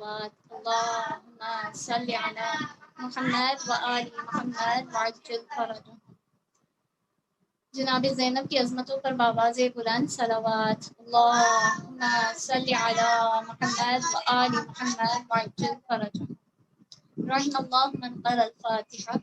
الصلوات اللهم صل على محمد وآل محمد وعجل فرجهم. جناب زینب کی عظمتوں پر بآواز بلند صلوات اللہم صلی علی محمد وآل محمد وعجل فرجهم. رحم اللہ من قرأ الفاتحہ.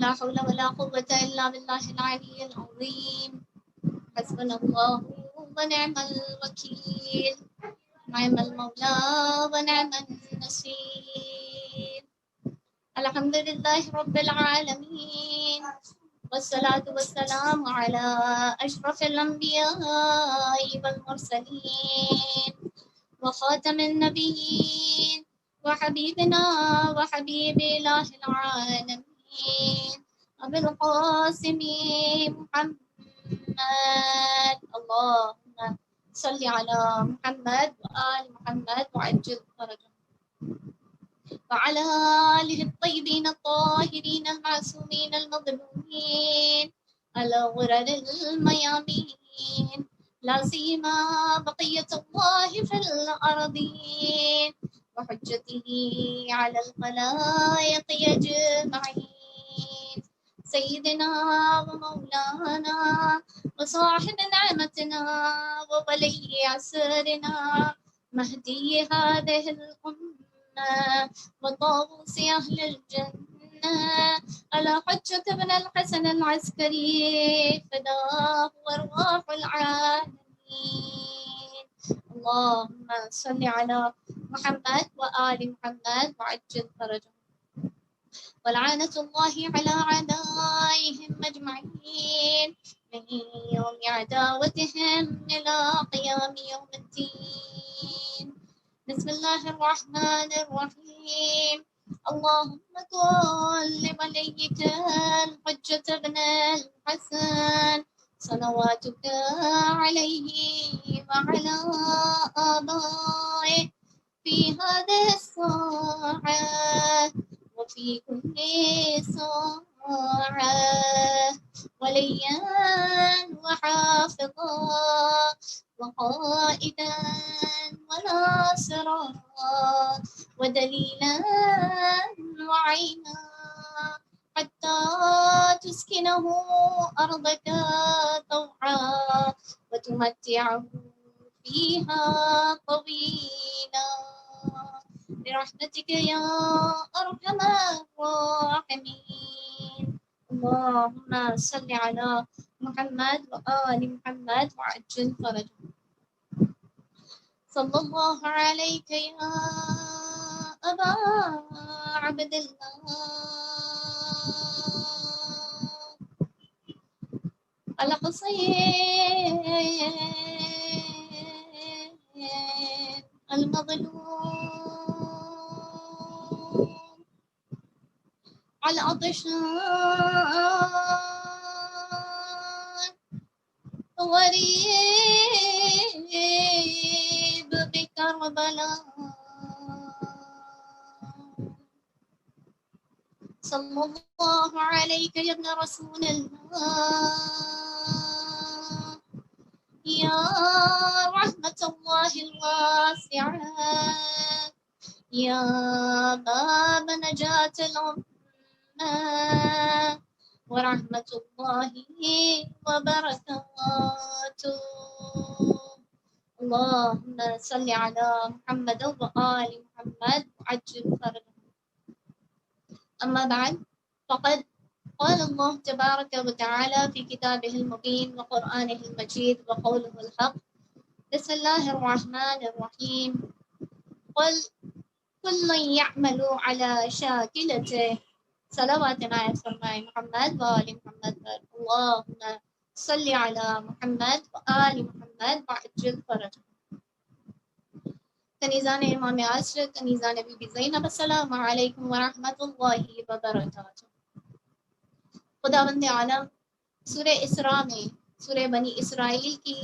لا حول ولا قوة إلا بالله العلي العظيم. حسبنا الله ونعم الوكيل. نعم المولى ونعم النصير. الحمد لله رب العالمين والصلاة والسلام على أشرف الأنبياء والمرسلين وخاتم النبيين وحبيبنا وحبيب إله العالمين أبي القاسم محمد. اللهم صل على محمد وآل محمد وعجل فرجهم وعلى آله الطيبين الطاهرين المعصومين المظلومين الغرر الميامين لا سيما بقية الله في الأرضين وحجته على الخلائق أجمعين سيدنا ومولانا وصاحب نعمتنا وولي عسرنا مهدي هذه الأمة وطاووس أهل الجنة على حجة بن الحسن العسكري فداه أرواح العالمين. اللهم صل على محمد وآل محمد وعجل فرجهم. ولعنة الله على أعدائهم أجمعين من يوم عداوتهم إلى قيام يوم الدين. بسم الله الرحمن الرحيم. اللهم كن لوليك الحجة بن الحسن صلواتك عليه وعلى آبائه في هذه الساعة وفي كل ساعة وليا وحافظا وقائدا وناصرا ودليلا وعينا حتى تسكنه أرضك طوعا وتمتعه فيها طويلا برحمتك يا أرحم الراحمين. اللهم صل على محمد وآل محمد وعجل فرجهم. صلى الله عليك يا أبا عبد الله الحسين المظلوم العطشان غريب بكربلاء. صلى الله عليك يا ابن رسول الله يا رحمة الله الواسعة يا باب نجاة الأمة ورحمة الله وبركاته. اللهم صل على محمد وآل محمد وعجل فرجهم. أما بعد فقد قال الله تبارك وتعالى في كتابه المبين وقرآنه المجيد وقوله الحق. بسم الله الرحمن الرحيم. قل كل يعمل على شاكلته. صلوات عنایت فرمائے محمد وآل محمد پر. اللهم صل على محمد وآل محمد وعجل فرجهم. کنیزان امام عصر، کنیزان بی بی زینب، السلام علیکم ورحمۃ اللہ وبرکاتہ۔ خداوند عالم سورہ اسراء میں، سورہ بنی اسرائیل کی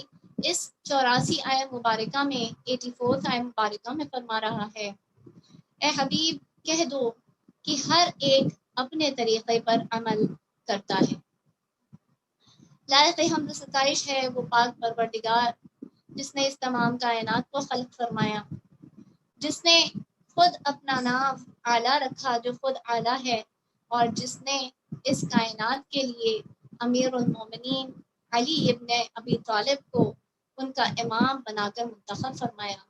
اس 84 آیت مبارکہ میں 84 آیت مبارکہ میں فرما رہا ہے، اے حبیب کہہ دو کہ ہر ایک اپنے طریقے پر عمل کرتا ہے۔ لائق حمد و ستائش ہے وہ پاک پروردگار جس نے اس تمام کائنات کو خلق فرمایا، جس نے خود اپنا نام اعلیٰ رکھا جو خود اعلیٰ ہے، اور جس نے اس کائنات کے لیے امیر المومنین علی ابن ابی طالب کو ان کا امام بنا کر منتخب فرمایا،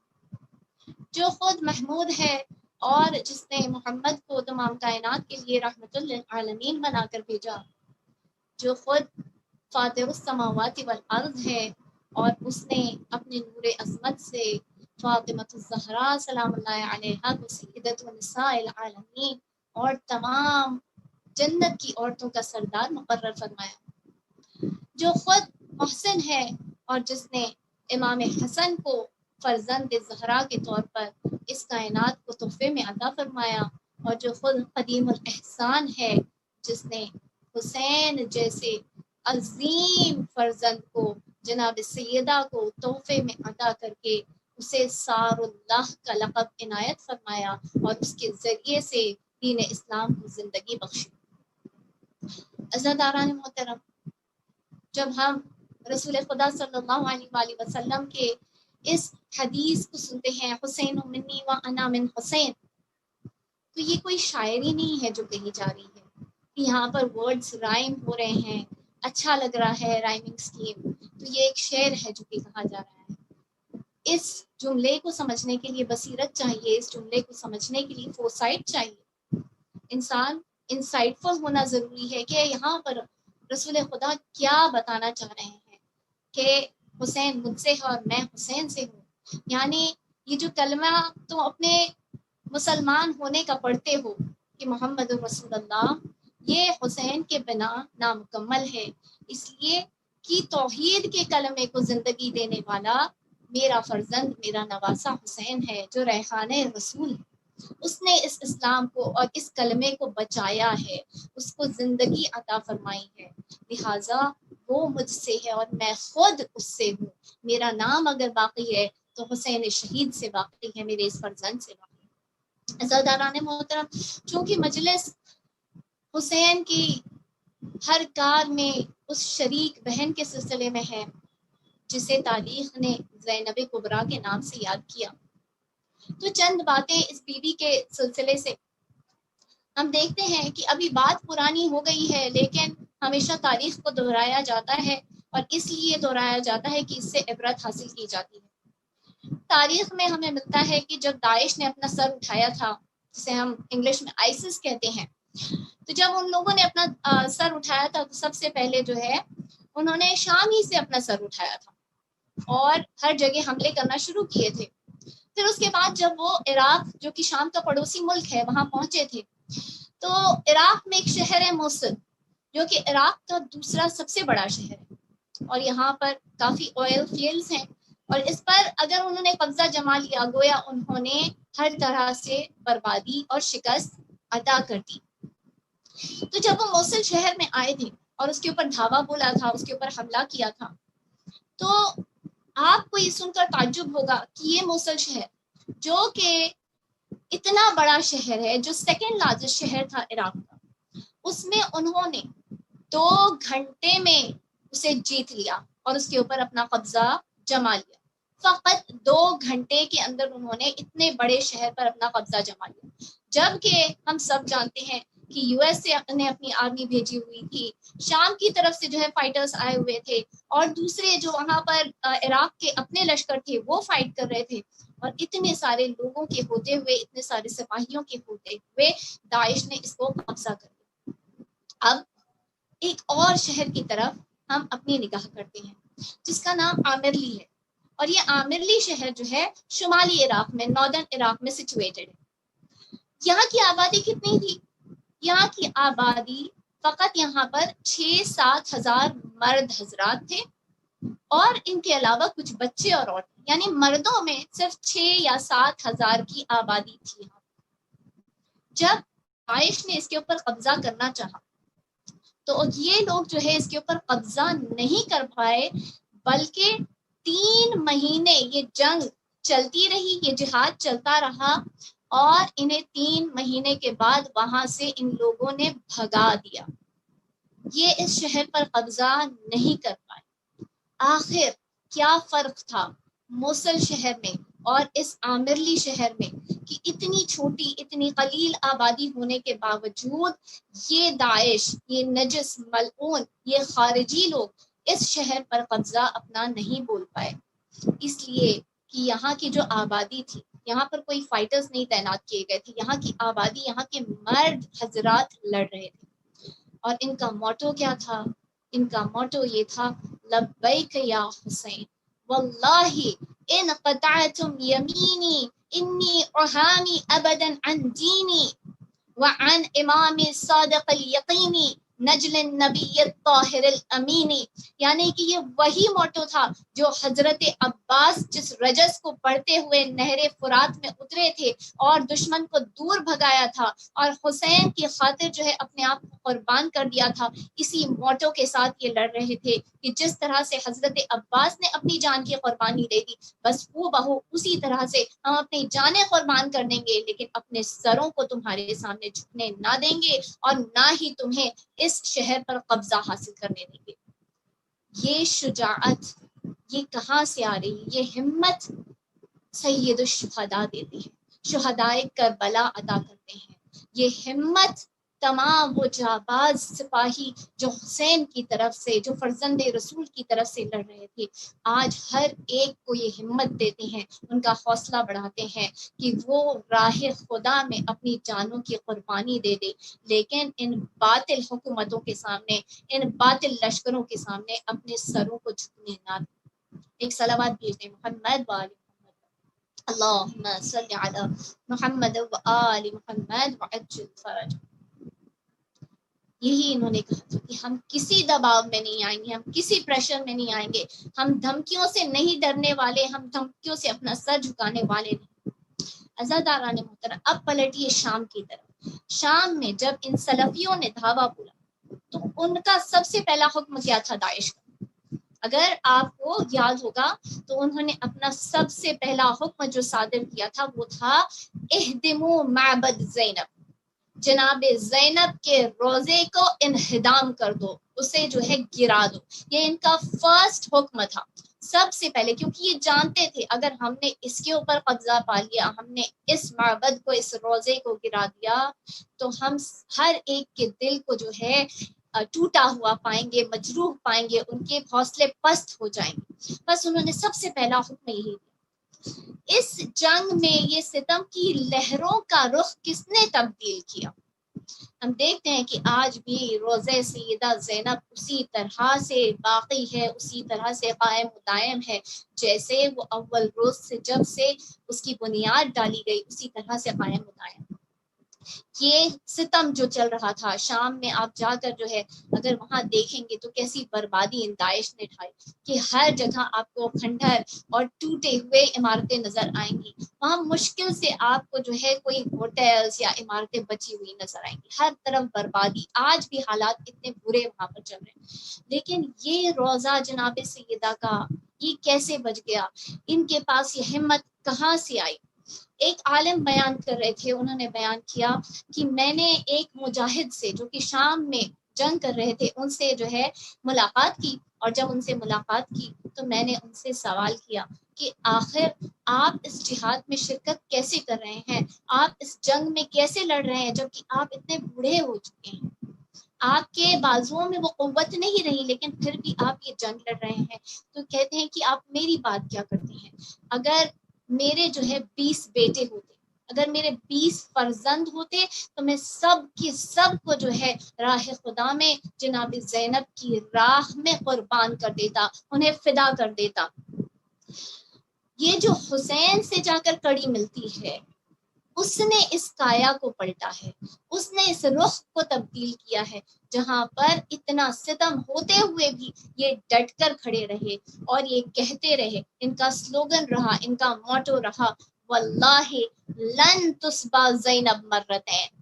جو خود محمود ہے اور جس نے محمد کو تمام کائنات کے لیے رحمت للعالمین بنا کر بھیجا، جو خود فاطر السماوات والارض ہے، اور اس نے اپنے نور عظمت سے فاطمۃ الزہراء سلام اللہ علیہا کو سیدۃ النساء العالمین اور تمام جنت کی عورتوں کا سردار مقرر فرمایا، جو خود محسن ہے اور جس نے امام حسن کو فرزند زہرا کے طور پر اس کائنات کو تحفے میں عطا فرمایا، اور جو خود قدیم الاحسان ہے جس نے حسین جیسے عظیم فرزند کو جناب سیدہ کو تحفے میں عطا کر کے اسے سار اللہ کا لقب عنایت فرمایا اور اس کے ذریعے سے دین اسلام کو زندگی بخشی۔ عزیزان محترم، جب ہم رسول خدا صلی اللہ علیہ وآلہ وسلم کے اس حدیث کو سنتے ہیں، حسین منی و انا من حسین، تو یہ کوئی شاعری نہیں ہے جو کہی جا رہی ہے، یہاں پر ورڈز رائم ہو رہے ہیں، اچھا لگ رہا ہے رائمنگ سکیم، تو یہ ایک شعر ہے جو کہ کہا جا رہا ہے۔ اس جملے کو سمجھنے کے لیے بصیرت چاہیے، اس جملے کو سمجھنے کے لیے فورسائٹ چاہیے، انسان انسائٹ فل ہونا ضروری ہے کہ یہاں پر رسول خدا کیا بتانا چاہ رہے ہیں کہ حسین مجھ سے ہے اور میں حسین سے ہوں۔ یعنی یہ جو کلمہ تم اپنے مسلمان ہونے کا پڑھتے ہو کہ محمد رسول اللہ، یہ حسین کے بنا نامکمل ہے، اس لیے کہ توحید کے کلمے کو زندگی دینے والا میرا فرزند، میرا نواسہ حسین ہے جو ریحان رسول ہے، اس نے اس اسلام کو اور اس کلمے کو بچایا ہے، اس کو زندگی عطا فرمائی ہے، لہٰذا وہ مجھ سے ہے اور میں خود اس سے ہوں، میرا نام اگر باقی ہے تو حسین شہید سے باقی ہے، میرے اس فرزند سے باقی ہے۔ عزیزان محترم، چونکہ مجلس حسین کی ہر کار میں اس شریک بہن کے سلسلے میں ہے جسے تاریخ نے زینب کبریٰ کے نام سے یاد کیا، تو چند باتیں اس بیوی کے سلسلے سے ہم دیکھتے ہیں کہ ابھی بات پرانی ہو گئی ہے، لیکن ہمیشہ تاریخ کو دہرایا جاتا ہے، اور اس لیے دہرایا جاتا ہے کہ اس سے عبرت حاصل کی جاتی ہے۔ تاریخ میں ہمیں ملتا ہے کہ جب داعش نے اپنا سر اٹھایا تھا، جسے ہم انگلش میں آئسس کہتے ہیں، تو جب ان لوگوں نے اپنا سر اٹھایا تھا تو سب سے پہلے جو ہے انہوں نے شام ہی سے اپنا سر اٹھایا تھا اور ہر جگہ حملے کرنا شروع کیے تھے۔ پھر اس کے بعد جب وہ عراق جو کہ شام کا پڑوسی ملک ہے وہاں پہنچے تھے، تو عراق میں ایک شہر ہے موصل جو کہ عراق کا دوسرا سب سے بڑا شہر ہے، اور یہاں پر کافی آئل فیلڈز ہیں، اور اس پر اگر انہوں نے قبضہ جما لیا گویا انہوں نے ہر طرح سے بربادی اور شکست عطا کر دی۔ تو جب وہ موصل شہر میں آئے تھے اور اس کے اوپر دھاوا بولا تھا، اس کے اوپر حملہ کیا تھا، تو آپ کو یہ سن کر تعجب ہوگا کہ یہ موصل شہر جو کہ اتنا بڑا شہر ہے، جو سیکنڈ لارجسٹ شہر تھا عراق کا، اس میں انہوں نے 2 گھنٹے میں اسے جیت لیا اور اس کے اوپر اپنا قبضہ جما لیا۔ فقط 2 گھنٹے کے اندر انہوں نے اتنے بڑے شہر پر اپنا قبضہ جما لیا، جبکہ ہم سب جانتے ہیں کہ یو ایس نے اپنی آرمی بھیجی ہوئی تھی، شام کی طرف سے جو ہے فائٹرز آئے ہوئے تھے، اور دوسرے جو وہاں پر عراق کے اپنے لشکر تھے وہ فائٹ کر رہے تھے، اور اتنے سارے لوگوں کے ہوتے ہوئے، اتنے سارے سپاہیوں کے ہوتے ہوئے داعش نے اس کو قبضہ کر لیا۔ اب ایک اور شہر کی طرف ہم اپنی نگاہ کرتے ہیں جس کا نام آمرلی ہے، اور یہ آمرلی شہر جو ہے شمالی عراق میں، ناردرن عراق میں سچویٹڈ ہے۔ یہاں کی آبادی کتنی تھی؟ یہاں کی آبادی فقط یہاں پر 6-7 ہزار مرد حضرات تھے، اور ان کے علاوہ کچھ بچے اور عورتیں، یعنی مردوں میں صرف 6 یا 7 ہزار کی آبادی تھی. جب داعش نے اس کے اوپر قبضہ کرنا چاہا تو یہ لوگ جو ہے اس کے اوپر قبضہ نہیں کر پائے، بلکہ 3 مہینے یہ جنگ چلتی رہی، یہ جہاد چلتا رہا، اور انہیں 3 مہینے کے بعد وہاں سے ان لوگوں نے بھگا دیا. یہ اس شہر پر قبضہ نہیں کر پائے. آخر کیا فرق تھا موصل شہر میں اور اس آمرلی شہر میں کہ اتنی چھوٹی اتنی قلیل آبادی ہونے کے باوجود یہ داعش، یہ نجس ملعون، یہ خارجی لوگ اس شہر پر قبضہ اپنا نہیں بول پائے. اس لیے کہ یہاں کی جو آبادی تھی، یہاں پر کوئی فائٹرز نہیں تعینات کیے گئے تھے، یہاں کی آبادی، یہاں کے مرد حضرات لڑ رہے تھے. اور ان کا موٹو کیا تھا؟ ان کا موٹو یہ تھا، لبیک یا حسین واللہ ان قطعتم یمینی انی احامی ابدا عن دینی وعن امام الصادق الیقینی نجل النبی الطاہر الامینی. یعنی کہ یہ وہی موٹو تھا جو حضرت عباس جس رجس کو پڑھتے ہوئے نہر فرات میں اترے تھے اور دشمن کو دور بھگایا تھا اور حسین کی خاطر جو ہے اپنے آپ کو قربان کر دیا تھا. اسی موٹو کے ساتھ یہ لڑ رہے تھے کہ جس طرح سے حضرت عباس نے اپنی جان کی قربانی دے دی، بس وہ بہو اسی طرح سے ہم اپنی جانیں قربان کر دیں گے، لیکن اپنے سروں کو تمہارے سامنے جھکنے نہ دیں گے اور نہ ہی تمہیں اس شہر پر قبضہ حاصل کرنے دیں گے. یہ شجاعت یہ کہاں سے آ رہی؟ یہ ہمت سید الشہداء دیتے ہیں، شہدائے کربلا عطا کرتے ہیں. یہ ہمت تمام وہ جانباز سپاہی جو حسین کی طرف سے، جو فرزند رسول کی طرف سے لڑ رہے تھے، آج ہر ایک کو یہ ہمت دیتے ہیں، ان کا حوصلہ بڑھاتے ہیں کہ وہ راہ خدا میں اپنی جانوں کی قربانی دے دے، لیکن ان باطل حکومتوں کے سامنے، ان باطل لشکروں کے سامنے اپنے سروں کو جھکنے نہ دیں. ایک صلوات بھیجتے محمد وآل اللہم صلی علی محمد وآل محمد وعجل فرج. یہی انہوں نے کہا تھا کہ ہم کسی دباؤ میں نہیں آئیں گے، ہم کسی پریشر میں نہیں آئیں گے، ہم دھمکیوں سے نہیں ڈرنے والے، ہم دھمکیوں سے اپنا سر جھکانے والے نہیں. عزاداران محترم، اب پلٹیے شام کی طرف. شام میں جب ان سلفیوں نے دھاوا بولا تو ان کا سب سے پہلا حکم کیا تھا داعش کا؟ اگر آپ کو یاد ہوگا تو انہوں نے اپنا سب سے پہلا حکم جو صادر کیا تھا وہ تھا اہدموا معبد زینب، جناب زینب کے روزے کو انہدام کر دو، اسے جو ہے گرا دو. یہ ان کا فرسٹ حکم تھا سب سے پہلے، کیونکہ یہ جانتے تھے اگر ہم نے اس کے اوپر قبضہ پا لیا، ہم نے اس معبد کو، اس روزے کو گرا دیا، تو ہم ہر ایک کے دل کو جو ہے ٹوٹا ہوا پائیں گے، مجروح پائیں گے، ان کے حوصلے پست ہو جائیں گے. بس انہوں نے سب سے پہلا حکم یہی دیا. اس جنگ میں یہ ستم کی لہروں کا رخ کس نے تبدیل کیا؟ ہم دیکھتے ہیں کہ آج بھی روزہ سیدہ زینب اسی طرح سے باقی ہے، اسی طرح سے قائم و دائم ہے جیسے وہ اول روز سے جب سے اس کی بنیاد ڈالی گئی اسی طرح سے قائم و دائم. یہ ستم جو چل رہا تھا شام میں، آپ جا کر جو ہے اگر وہاں دیکھیں گے تو کیسی بربادی ان داعش نے ڈھائی کہ ہر جگہ آپ کو کھنڈر اور ٹوٹے ہوئے عمارتیں نظر آئیں گی. وہاں مشکل سے آپ کو جو ہے کوئی ہوٹلز یا عمارتیں بچی ہوئی نظر آئیں گی، ہر طرف بربادی. آج بھی حالات اتنے برے وہاں پر چل رہے ہیں، لیکن یہ روزہ جناب سیدہ کا یہ کیسے بچ گیا؟ ان کے پاس یہ ہمت کہاں سے آئی؟ ایک عالم بیان کر رہے تھے، انہوں نے بیان کیا کہ میں نے ایک مجاہد سے جو کہ شام میں جنگ کر رہے تھے ان سے جو ہے ملاقات کی، اور جب ان سے ملاقات کی تو میں نے ان سے سوال کیا کہ آخر آپ اس جہاد میں شرکت کیسے کر رہے ہیں، آپ اس جنگ میں کیسے لڑ رہے ہیں جبکہ آپ اتنے بوڑھے ہو چکے ہیں، آپ کے بازوؤں میں وہ قوت نہیں رہی لیکن پھر بھی آپ یہ جنگ لڑ رہے ہیں. تو کہتے ہیں کہ آپ میری بات کیا کرتے ہیں؟ اگر میرے جو ہے 20 بیٹے ہوتے، اگر میرے 20 فرزند ہوتے تو میں سب کی سب کو جو ہے راہ خدا میں جناب زینب کی راہ میں قربان کر دیتا، انہیں فدا کر دیتا. یہ جو حسین سے جا کر کڑی ملتی ہے اس نے اس کایا کو پلٹا ہے، اس نے اس رخ کو تبدیل کیا ہے، جہاں پر اتنا ستم ہوتے ہوئے بھی یہ ڈٹ کر کھڑے رہے اور یہ کہتے رہے، ان کا سلوگن رہا، ان کا موٹو رہا، واللہ لن تصبح زینب مرتين۔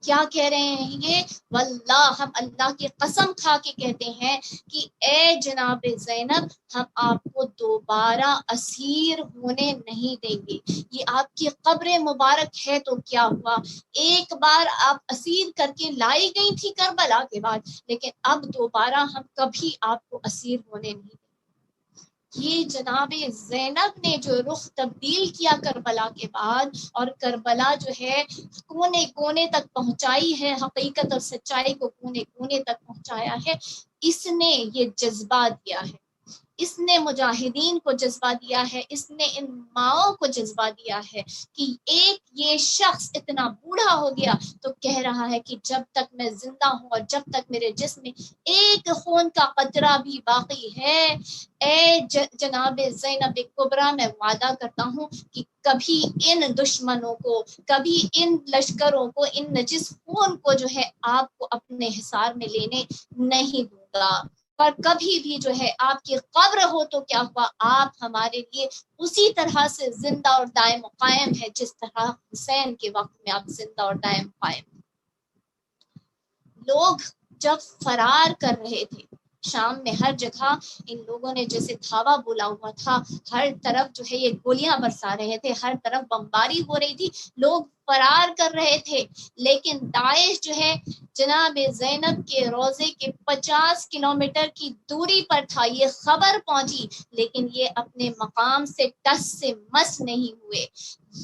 کیا کہہ رہے ہیں یہ؟ واللہ، ہم اللہ کی قسم کھا کے کہتے ہیں کہ اے جناب زینب، ہم آپ کو دوبارہ اسیر ہونے نہیں دیں گے۔ یہ آپ کی قبر مبارک ہے تو کیا ہوا، ایک بار آپ اسیر کر کے لائی گئی تھی کربلا کے بعد، لیکن اب دوبارہ ہم کبھی آپ کو اسیر ہونے نہیں دیں گے۔ یہ جناب زینب نے جو رخ تبدیل کیا کربلا کے بعد، اور کربلا جو ہے کونے کونے تک پہنچائی ہے، حقیقت اور سچائی کو کونے کونے تک پہنچایا ہے، اس نے یہ جذبہ دیا ہے، اس نے مجاہدین کو جذبہ دیا ہے، اس نے ان ماؤں کو جذبہ دیا ہے کہ ایک یہ شخص اتنا بوڑھا ہو گیا تو کہہ رہا ہے کہ جب تک میں زندہ ہوں اور جب تک میرے جسم میں ایک خون کا قطرہ بھی باقی ہے، اے جناب زینب کبریٰ، میں وعدہ کرتا ہوں کہ کبھی ان دشمنوں کو، کبھی ان لشکروں کو، ان نجس خون کو جو ہے آپ کو اپنے حصار میں لینے نہیں دوں گا، پر کبھی بھی جو ہے آپ کی قبر ہو تو کیا ہوا، آپ ہمارے لیے اسی طرح سے زندہ اور دائم قائم ہے جس طرح حسین کے وقت میں آپ زندہ اور دائم قائم۔ لوگ جب فرار کر رہے تھے شام میں، ہر جگہ ان لوگوں نے جیسے دھاوا بولا ہوا تھا، ہر طرف جو ہے یہ گولیاں برسا رہے تھے، ہر طرف بمباری ہو رہی تھی، لوگ فرار کر رہے تھے، لیکن داعش جو ہے جناب زینب کے روضے کے 50 کلومیٹر کی دوری پر تھا، یہ خبر پہنچی، لیکن یہ اپنے مقام سے ٹس سے مس نہیں ہوئے۔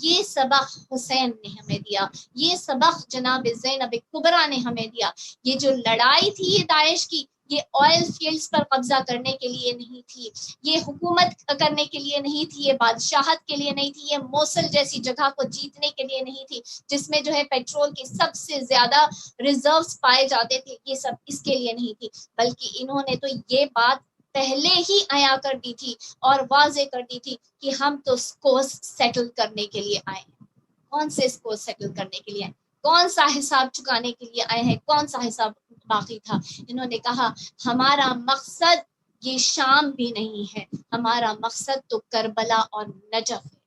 یہ سبق حسین نے ہمیں دیا، یہ سبق جناب زینب کبریٰ نے ہمیں دیا۔ یہ جو لڑائی تھی یہ داعش کی، یہ آئل فیلڈز پر قبضہ کرنے کے لیے نہیں تھی، یہ حکومت کرنے کے لیے نہیں تھی، یہ بادشاہت کے لیے نہیں تھی، یہ موصل جیسی جگہ کو جیتنے کے لیے نہیں تھی جس میں جو ہے پیٹرول کے سب سے زیادہ ریزروز پائے جاتے تھے، یہ سب اس کے لیے نہیں تھی، بلکہ انہوں نے تو یہ بات پہلے ہی عیاں کر دی تھی اور واضح کر دی تھی کہ ہم تو اسکورز سیٹل کرنے کے لیے آئے ہیں۔ کون سے اسکورز سیٹل کرنے کے لیے آئے، کون سا حساب چکانے کے لیے آئے ہیں، کون سا حساب باقی تھا؟ انہوں نے کہا ہمارا مقصد یہ شام بھی نہیں ہے، ہمارا مقصد تو کربلا اور نجف ہے۔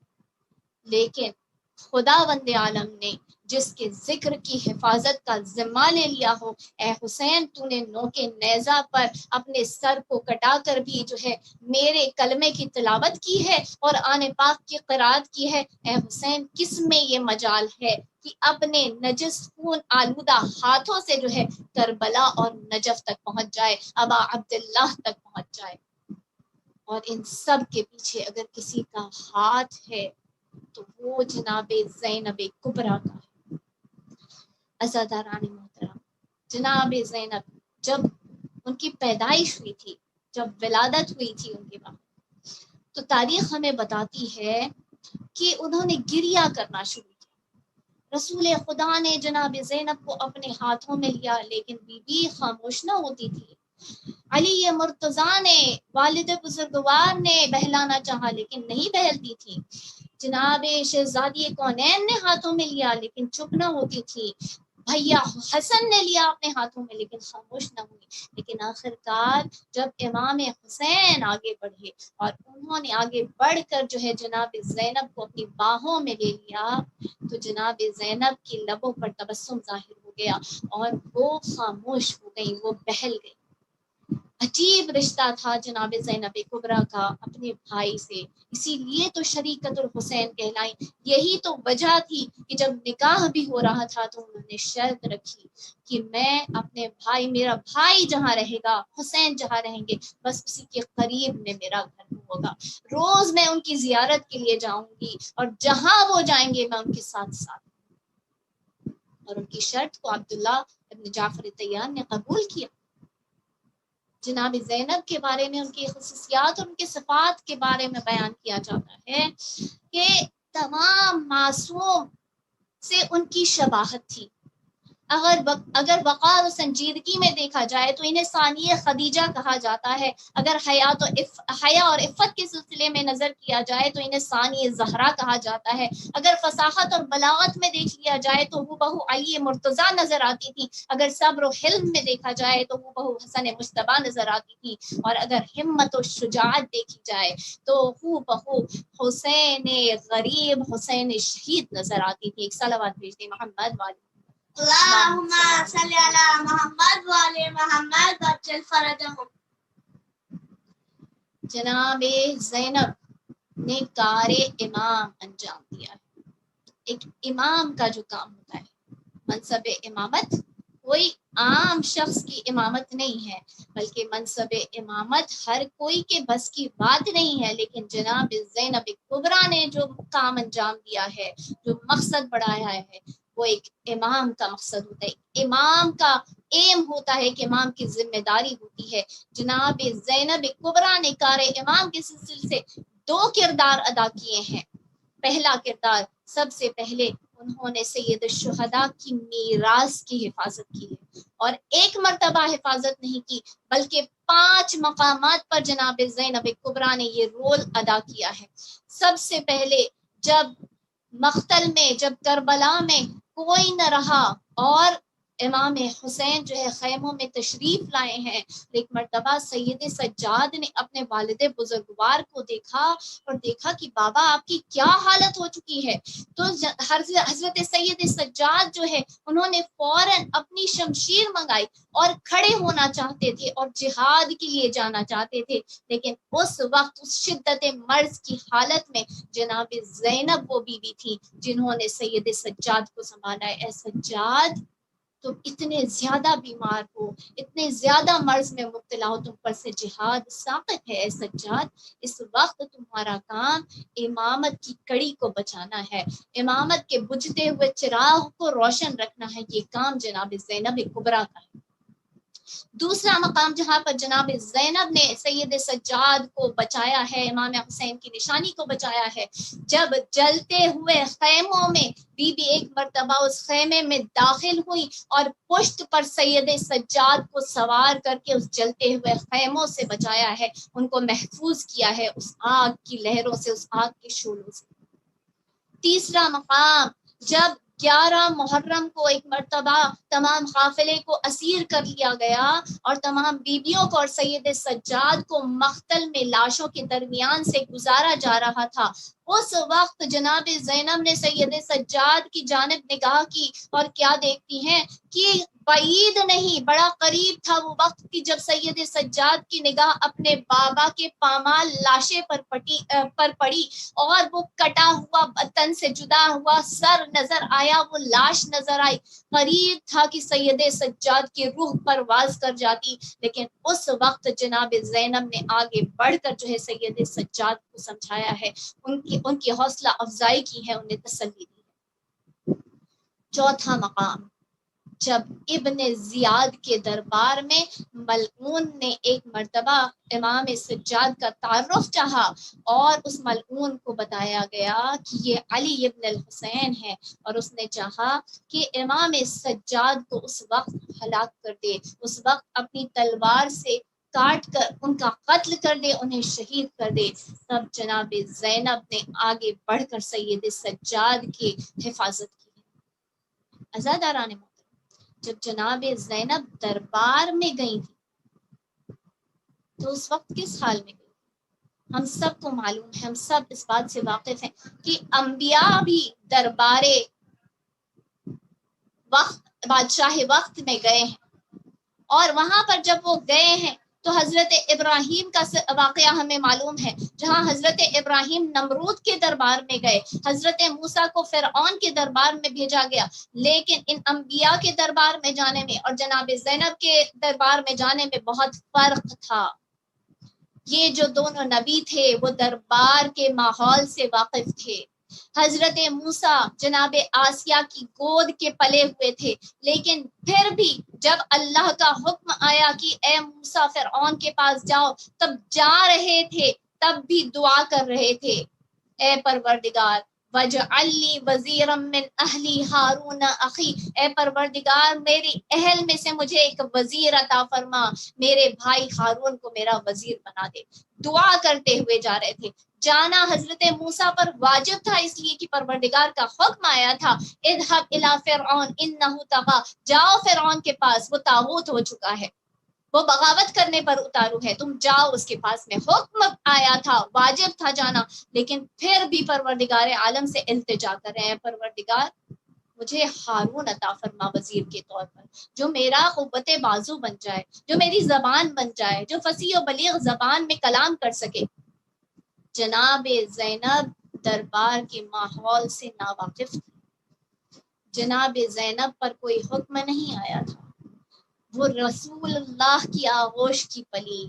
لیکن خداوند عالم نے جس کے ذکر کی حفاظت کا ذمہ لے لیا ہو، اے حسین تو نے نوکے نیزہ پر اپنے سر کو کٹا کر بھی جو ہے میرے کلمے کی تلاوت کی ہے اور آن پاک کی قرات کی ہے، اے حسین کس میں یہ مجال ہے کہ اپنے نجس خون آلودہ ہاتھوں سے جو ہے کربلا اور نجف تک پہنچ جائے، ابا عبداللہ تک پہنچ جائے۔ اور ان سب کے پیچھے اگر کسی کا ہاتھ ہے تو وہ جناب زینب کبریٰ کا ہے۔ عزاداران محترم، جناب زینب جب ان کی پیدائش ہوئی تھی، جب ولادت ہوئی تھی ان کے بعد، تو تاریخ ہمیں بتاتی ہے کہ انہوں نے گریہ کرنا شروع کیا۔ رسول خدا نے جناب زینب کو اپنے ہاتھوں میں لیا، لیکن بی بی خاموش نہ ہوتی تھی۔ علی مرتضیٰ نے، والد بزرگوار نے بہلانا چاہا لیکن نہیں بہلتی تھی۔ جناب شہزادی کونین نے ہاتھوں میں لیا لیکن چپ نہ ہوتی تھی۔ بھیا حسن نے لیا اپنے ہاتھوں میں لیکن خاموش نہ ہوئی۔ لیکن آخر کار جب امام حسین آگے بڑھے اور انہوں نے آگے بڑھ کر جو ہے جناب زینب کو اپنی باہوں میں لے لیا، تو جناب زینب کی لبوں پر تبسم ظاہر ہو گیا اور وہ خاموش ہو گئی، وہ بہل گئی۔ عجیب رشتہ تھا جناب زینب کبریٰ کا اپنے بھائی سے، اسی لیے تو شریکت الحسین کہلائیں۔ یہی تو وجہ تھی کہ جب نکاح بھی ہو رہا تھا تو انہوں نے شرط رکھی کہ میں اپنے بھائی، میرا بھائی جہاں رہے گا، حسین جہاں رہیں گے، بس اسی کے قریب میں میرا گھر ہوگا، روز میں ان کی زیارت کے لیے جاؤں گی اور جہاں وہ جائیں گے میں ان کے ساتھ ساتھ۔ اور ان کی شرط کو عبداللہ ابن جعفر طیار نے قبول کیا۔ جناب زینب کے بارے میں ان کی خصوصیات اور ان کے صفات کے بارے میں بیان کیا جاتا ہے کہ تمام معصوم سے ان کی شباہت تھی۔ اگر وقار و سنجیدگی میں دیکھا جائے تو انہیں ثانیہ خدیجہ کہا جاتا ہے. اگر حیا اور عفت کے سلسلے میں نظر کیا جائے تو انہیں ثانیہ زہرا کہا جاتا ہے. اگر فصاحت اور بلاغت میں دیکھ لیا جائے تو وہ بہو علی مرتضیٰ نظر آتی تھی. اگر صبر و حلم میں دیکھا جائے تو وہ بہو حسن مجتبیٰ نظر آتی تھی. اور اگر ہمت و شجاعت دیکھی جائے تو وہ بہو حسین غریب، حسین شہید نظر آتی تھی. ایک صلوات بھیجتے محمد والے اللہم صلی علی محمد وعلی محمد وعجل فرجہم. جناب زینب نے کار امام انجام دیا. ایک امام کا جو کام ہوتا ہے، منصب امامت کوئی عام شخص کی امامت نہیں ہے، بلکہ منصب امامت ہر کوئی کے بس کی بات نہیں ہے. لیکن جناب زینب کبریٰ نے جو کام انجام دیا ہے، جو مقصد بڑھایا ہے، وہ ایک امام کا مقصد ہوتا ہے، امام کا ایم ہوتا ہے کہ امام کی ذمہ داری ہوتی ہے. جناب زینب کبریٰ نے کار امام کے سلسلے سے 2 کردار ادا کیے ہیں. پہلا کردار، سب سے پہلے انہوں نے سید الشہداء کی میراث کی حفاظت کی ہے، اور ایک مرتبہ حفاظت نہیں کی بلکہ 5 مقامات پر جناب زینب کبریٰ نے یہ رول ادا کیا ہے. سب سے پہلے جب مقتل میں، جب کربلا میں کوئی نہ رہا اور امام حسین جو ہے خیموں میں تشریف لائے ہیں، ایک مرتبہ سید سجاد نے اپنے والد بزرگوار کو دیکھا اور دیکھا کہ بابا آپ کی کیا حالت ہو چکی ہے. تو حضرت سید سجاد جو ہے انہوں نے فوراً اپنی شمشیر منگائی اور کھڑے ہونا چاہتے تھے اور جہاد کے لیے جانا چاہتے تھے. لیکن اس وقت اس شدت مرض کی حالت میں جناب زینب وہ بیوی تھی جنہوں نے سید سجاد کو سنبھالا ہے. اے سجاد، تم اتنے زیادہ بیمار ہو، اتنے زیادہ مرض میں مبتلا ہو، تم پر سے جہاد ساقط ہے. اے سجاد، اس وقت تمہارا کام امامت کی کڑی کو بچانا ہے، امامت کے بجھتے ہوئے چراغ کو روشن رکھنا ہے. یہ کام جناب زینب کبریٰ کا ہے. دوسرا مقام جہاں پر جناب زینب نے سید سجاد کو بچایا ہے، امام حسین کی نشانی کو بچایا ہے، جب جلتے ہوئے خیموں میں بی بی ایک مرتبہ اس خیمے میں داخل ہوئی اور پشت پر سید سجاد کو سوار کر کے اس جلتے ہوئے خیموں سے بچایا ہے، ان کو محفوظ کیا ہے اس آگ کی لہروں سے، اس آگ کے شعلوں سے. تیسرا مقام، جب 11 محرم کو ایک مرتبہ تمام قافلے کو اسیر کر لیا گیا اور تمام بیویوں کو اور سید سجاد کو مقتل میں لاشوں کے درمیان سے گزارا جا رہا تھا، اس وقت جناب زینب نے سید سجاد کی جانب نگاہ کی اور کیا دیکھتی ہیں کہ بعید نہیں، بڑا قریب تھا وہ وقت کہ جب سید سجاد کی نگاہ اپنے بابا کے پامال لاشے پر پڑی اور وہ کٹا ہوا تن سے جدا ہوا سر نظر آیا، وہ لاش نظر آئی. قریب تھا کہ سید سجاد کی روح پرواز کر جاتی، لیکن اس وقت جناب زینب نے آگے بڑھ کر جو ہے سید سجاد کو سمجھایا ہے، ان کی حوصلہ افزائی کی ہے، انہیں تسلی دی ہے. چوتھا مقام، جب ابن زیاد کے دربار میں ملعون نے ایک مرتبہ امام سجاد کا تعارف چاہا اور اس ملعون کو بتایا گیا کہ یہ علی ابن الحسین ہے، اور اس نے چاہا کہ امام سجاد کو اس وقت ہلاک کر دے، اس وقت اپنی تلوار سے کاٹ کر ان کا قتل کر دے، انہیں شہید کر دے. تب جناب زینب نے آگے بڑھ کر سید سجاد کی حفاظت کی. عزاداران محترم، جب جناب زینب دربار میں گئی تھی تو اس وقت کس حال میں گئی؟ ہم سب کو معلوم ہے، ہم سب اس بات سے واقف ہیں کہ انبیاء بھی دربار وقت، بادشاہ وقت میں گئے ہیں، اور وہاں پر جب وہ گئے ہیں تو حضرت ابراہیم کا واقعہ ہمیں معلوم ہے، جہاں حضرت ابراہیم نمرود کے دربار میں گئے، حضرت موسیٰ کو فرعون کے دربار میں بھیجا گیا. لیکن ان انبیاء کے دربار میں جانے میں اور جناب زینب کے دربار میں جانے میں بہت فرق تھا. یہ جو دونوں نبی تھے وہ دربار کے ماحول سے واقف تھے. حضرت موسیٰ جناب آسیہ کی گود کے پلے ہوئے تھے، لیکن پھر بھی جب اللہ کا حکم آیا کہ اے موسیٰ فرعون کے پاس جاؤ، تب جا رہے تھے، تب بھی دعا کر رہے تھے، اے پروردگار وَاجْعَلْ لِي وَزِيرًا مِّنْ أَهْلِي ہارون اخی، اے پروردگار میری اہل میں سے مجھے ایک وزیر عطا فرما، میرے بھائی ہارون کو میرا وزیر بنا دے۔ دعا کرتے ہوئے جا رہے تھے، جانا حضرت موسیٰ پر واجب تھا اس لیے کہ پروردگار کا حکم آیا تھا اذهب الى فرعون انه طغى، جاؤ فرعون کے پاس، وہ طاغوت ہو چکا ہے، وہ بغاوت کرنے پر اتارو ہے، تم جاؤ اس کے پاس میں۔ حکم آیا تھا، واجب تھا جانا، لیکن پھر بھی پروردگار عالم سے التجا کر رہے ہیں، پروردگار مجھے ہارون عطا فرما وزیر کے طور پر، جو میرا قوت بازو بن جائے، جو میری زبان بن جائے، جو فصیح و بلیغ زبان میں کلام کر سکے۔ جناب زینب دربار کے ماحول سے ناواقف تھی، جناب زینب پر کوئی حکم نہیں آیا تھا، وہ رسول اللہ کی آغوش کی پلی،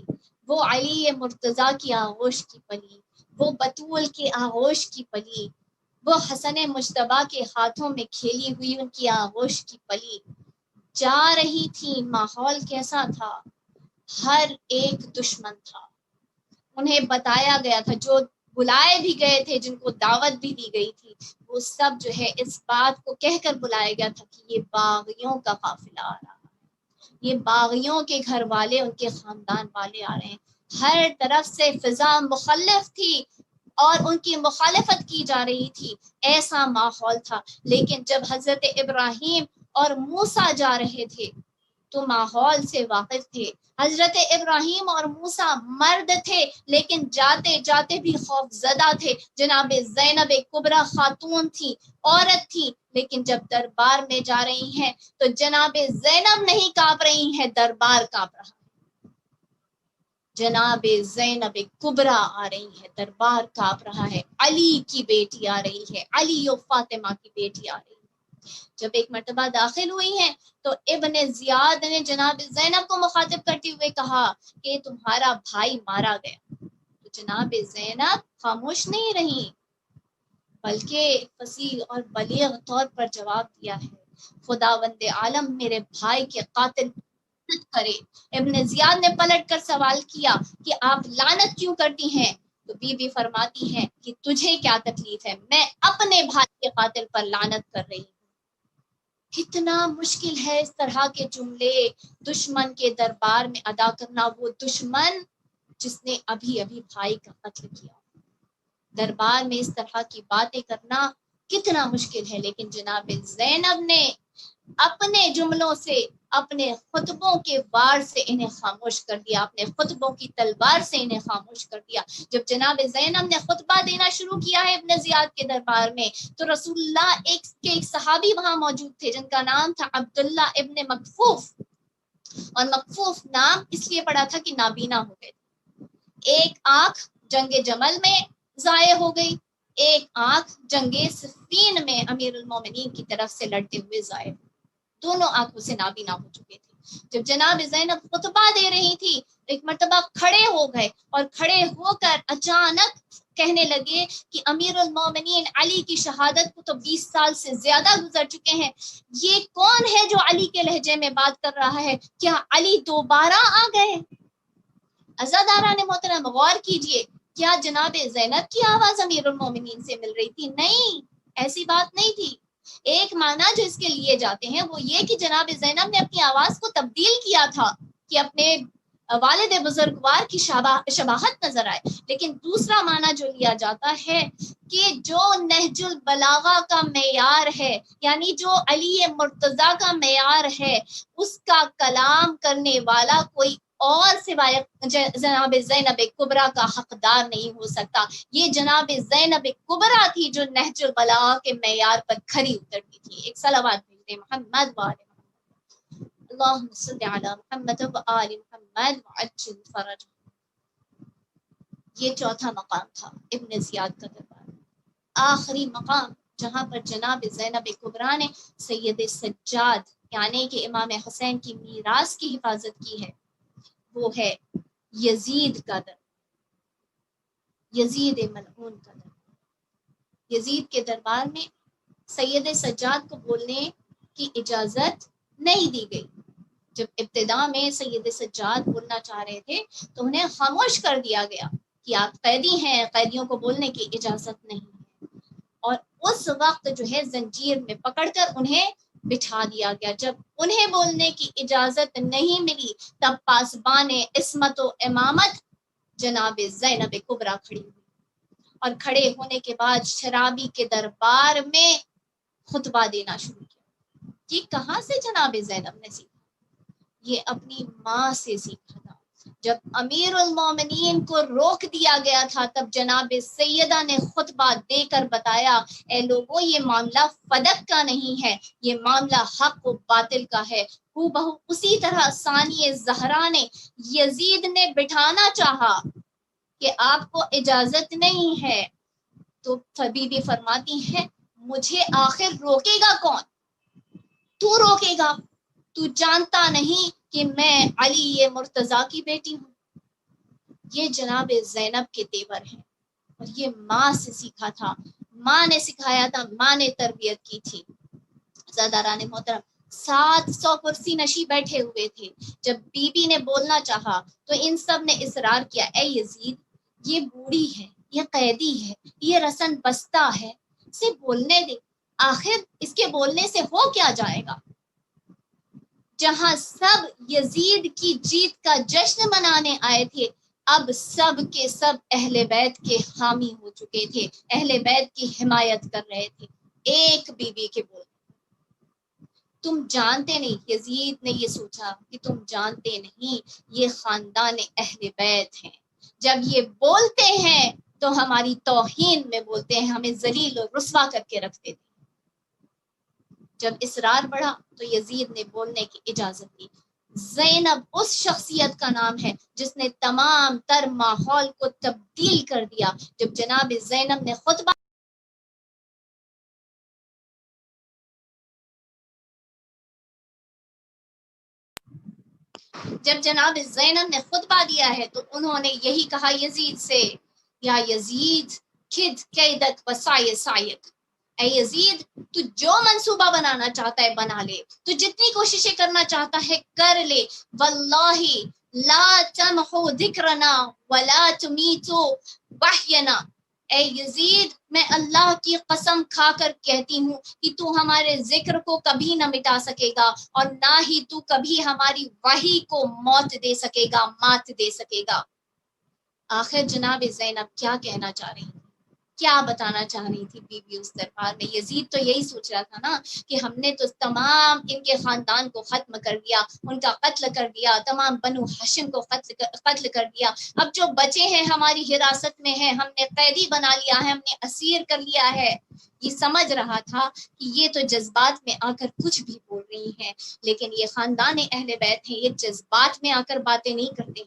وہ علی مرتضیٰ کی آغوش کی پلی، وہ بطول کی آغوش کی پلی، وہ حسن مجتبیٰ کے ہاتھوں میں کھیلی ہوئی ان کی آغوش کی پلی جا رہی تھی۔ ماحول کیسا تھا؟ ہر ایک دشمن تھا، انہیں بتایا گیا تھا، جو بلائے بھی گئے تھے، جن کو دعوت بھی دی گئی تھی، وہ سب جو ہے اس بات کو کہہ کر بلایا گیا تھا کہ یہ باغیوں کا قافلہ آ رہا ہے، یہ باغیوں کے گھر والے، ان کے خاندان والے آ رہے ہیں۔ ہر طرف سے فضا مخلف تھی اور ان کی مخالفت کی جا رہی تھی، ایسا ماحول تھا۔ لیکن جب حضرت ابراہیم اور موسیٰ جا رہے تھے تو ماحول سے واقف تھے۔ حضرت ابراہیم اور موسیٰ مرد تھے لیکن جاتے جاتے بھی خوف زدہ تھے۔ جناب زینب ایک کبریٰ خاتون تھی، عورت تھی، لیکن جب دربار میں جا رہی ہیں تو جناب زینب نہیں کانپ رہی ہیں، دربار کانپ رہا ہے۔ جناب زینب کبریٰ آ رہی ہے، دربار کانپ رہا ہے، علی کی بیٹی آ رہی ہے، علی و فاطمہ کی بیٹی آ رہی ہے۔ جب ایک مرتبہ داخل ہوئی ہیں تو ابن زیاد نے جناب زینب کو مخاطب کرتے ہوئے کہا کہ تمہارا بھائی مارا گیا، تو جناب زینب خاموش نہیں رہی، بلکہ فصیح اور بلیغ طور پر جواب دیا ہے، خداوند عالم میرے بھائی کے قاتل کرے۔ ابن زیاد نے پلٹ کر سوال کیا کہ آپ لعنت کیوں کرتی ہیں؟ تو بی بی فرماتی ہیں کہ تجھے کیا تکلیف ہے، میں اپنے بھائی کے قاتل پر لعنت کر رہی ہوں۔ کتنا مشکل ہے اس طرح کے جملے دشمن کے دربار میں ادا کرنا، وہ دشمن جس نے ابھی ابھی بھائی کا قتل کیا، دربار میں اس طرح کی باتیں کرنا کتنا مشکل ہے۔ لیکن جناب زینب نے اپنے جملوں سے، اپنے خطبوں کے وار سے انہیں خاموش کر دیا، اپنے خطبوں کی تلوار سے انہیں خاموش کر دیا۔ جب جناب زینب نے خطبہ دینا شروع کیا ہے ابن زیاد کے دربار میں، تو رسول اللہ ایک صحابی وہاں موجود تھے جن کا نام تھا عبداللہ ابن مکفوف، اور مکفوف نام اس لیے پڑا تھا کہ نابینا ہو گئے، ایک آنکھ جنگ جمل میں ضائع ہو گئی، ایک آنکھ جنگ صفین میں امیر المومنین کی طرف سے لڑتے ہوئے ضائع ہوئی، دونوں آنکھوں سے نابینا ہو چکے تھے۔ جب جناب زینب خطبہ دے رہی تھی ایک مرتبہ کھڑے ہو گئے اور کھڑے ہو کر اچانک کہنے لگے کہ امیر المومنین علی کی شہادت کو تو 20 سال سے زیادہ گزر چکے ہیں، یہ کون ہے جو علی کے لہجے میں بات کر رہا ہے؟ کیا علی دوبارہ آ گئے؟ عزاداران محترم غور کیجئے، کیا جناب زینب کی آواز امیر المومنین سے مل رہی تھی؟ نہیں، ایسی بات نہیں تھی۔ ایک معنی جو اس کے لیے جاتے ہیں وہ یہ کہ جناب زینب نے اپنی آواز کو تبدیل کیا تھا کہ اپنے والد بزرگوار کی شباہت نظر آئے، لیکن دوسرا معنی جو لیا جاتا ہے کہ جو نہج البلاغہ کا معیار ہے، یعنی جو علی مرتضیٰ کا معیار ہے، اس کا کلام کرنے والا کوئی اور سوائے جناب زینب کبریٰ کا حقدار نہیں ہو سکتا۔ یہ جناب زینب کبریٰ تھی جو نہج البلاغہ کے معیار پر کھری اترتی تھی۔ ایک صلوات بھیجتے محمد وآل محمد، اللہم صلی علی محمد وآل محمد وعجل فرج۔ یہ چوتھا مقام تھا ابن زیاد کا دربار۔ آخری مقام جہاں پر جناب زینب کبریٰ نے سید سجاد یعنی کہ امام حسین کی میراث کی حفاظت کی ہے، وہ ہے یزید کا در، یزید ملعون کا در۔ یزید کے دربار میں سید سجاد کو بولنے کی اجازت نہیں دی گئی۔ جب ابتدا میں سید سجاد بولنا چاہ رہے تھے تو انہیں خاموش کر دیا گیا کہ آپ قیدی ہیں، قیدیوں کو بولنے کی اجازت نہیں ہے، اور اس وقت جو ہے زنجیر میں پکڑ کر انہیں بٹھا دیا گیا. جب انہیں بولنے کی اجازت نہیں ملی تب پاسبان عصمت و امامت جناب زینب کبریٰ کھڑی ہوئی اور کھڑے ہونے کے بعد شرابی کے دربار میں خطبہ دینا شروع کیا. یہ کہاں سے جناب زینب نے سیکھا؟ یہ اپنی ماں سے سیکھا تھا. جب امیر المومنین کو روک دیا گیا تھا تب جناب سیدہ نے خطبہ دے کر بتایا، اے لوگوں یہ معاملہ فدق کا نہیں ہے، یہ معاملہ حق و باطل کا ہے. ہو بہو اسی طرح ثانی زہرا نے یزید نے بٹھانا چاہا کہ آپ کو اجازت نہیں ہے تو بی بی فرماتی ہیں مجھے آخر روکے گا کون؟ تو روکے گا؟ تو جانتا نہیں کہ میں علی مرتضی کی بیٹی ہوں. یہ جناب زینب کے تیور ہیں اور یہ ماں سے سیکھا تھا، ماں نے سکھایا تھا، ماں نے تربیت کی تھی. زاداران محترم 700 کرسی نشی بیٹھے ہوئے تھے. جب بی بی نے بولنا چاہا تو ان سب نے اصرار کیا، اے یزید یہ بوڑھی ہے، یہ قیدی ہے، یہ رسن بستہ ہے، اسے بولنے دے، آخر اس کے بولنے سے ہو کیا جائے گا. جہاں سب یزید کی جیت کا جشن منانے آئے تھے اب سب کے سب اہل بیت کے حامی ہو چکے تھے، اہل بیت کی حمایت کر رہے تھے. ایک بی بی کے بول تم جانتے نہیں، یزید نے یہ سوچا کہ تم جانتے نہیں یہ خاندان اہل بیت ہیں، جب یہ بولتے ہیں تو ہماری توہین میں بولتے ہیں، ہمیں ذلیل و رسوا کر کے رکھتے تھے. جب اصرار بڑھا تو یزید نے بولنے کی اجازت دی. زینب اس شخصیت کا نام ہے جس نے تمام تر ماحول کو تبدیل کر دیا. جب جناب زینب نے خطبہ دیا ہے تو انہوں نے یہی کہا یزید سے، یا یزید کھد کیدک وسائے سائق، اے یزید تو جو منصوبہ بنانا چاہتا ہے بنا لے، تو جتنی کوششیں کرنا چاہتا ہے کر لے، واللہ لا تمحو ذکرنا ولا تمیتو وحینا. اے یزید میں اللہ کی قسم کھا کر کہتی ہوں کہ تو ہمارے ذکر کو کبھی نہ مٹا سکے گا اور نہ ہی تو کبھی ہماری وحی کو موت دے سکے گا، مات دے سکے گا. آخر جناب زینب کیا کہنا چاہ رہی ہیں، کیا بتانا چاہ رہی تھی بی بی اس دربار میں؟ یزید تو یہی سوچ رہا تھا نا کہ ہم نے تو تمام ان کے خاندان کو ختم کر دیا، ان کا قتل کر دیا، تمام بنو ہاشم کو قتل کر دیا، اب جو بچے ہیں ہماری حراست میں ہیں ہم نے قیدی بنا لیا ہے، ہم نے اسیر کر لیا ہے. یہ سمجھ رہا تھا کہ یہ تو جذبات میں آ کر کچھ بھی بول رہی ہیں، لیکن یہ خاندان اہل بیت ہیں، یہ جذبات میں آ کر باتیں نہیں کرتے.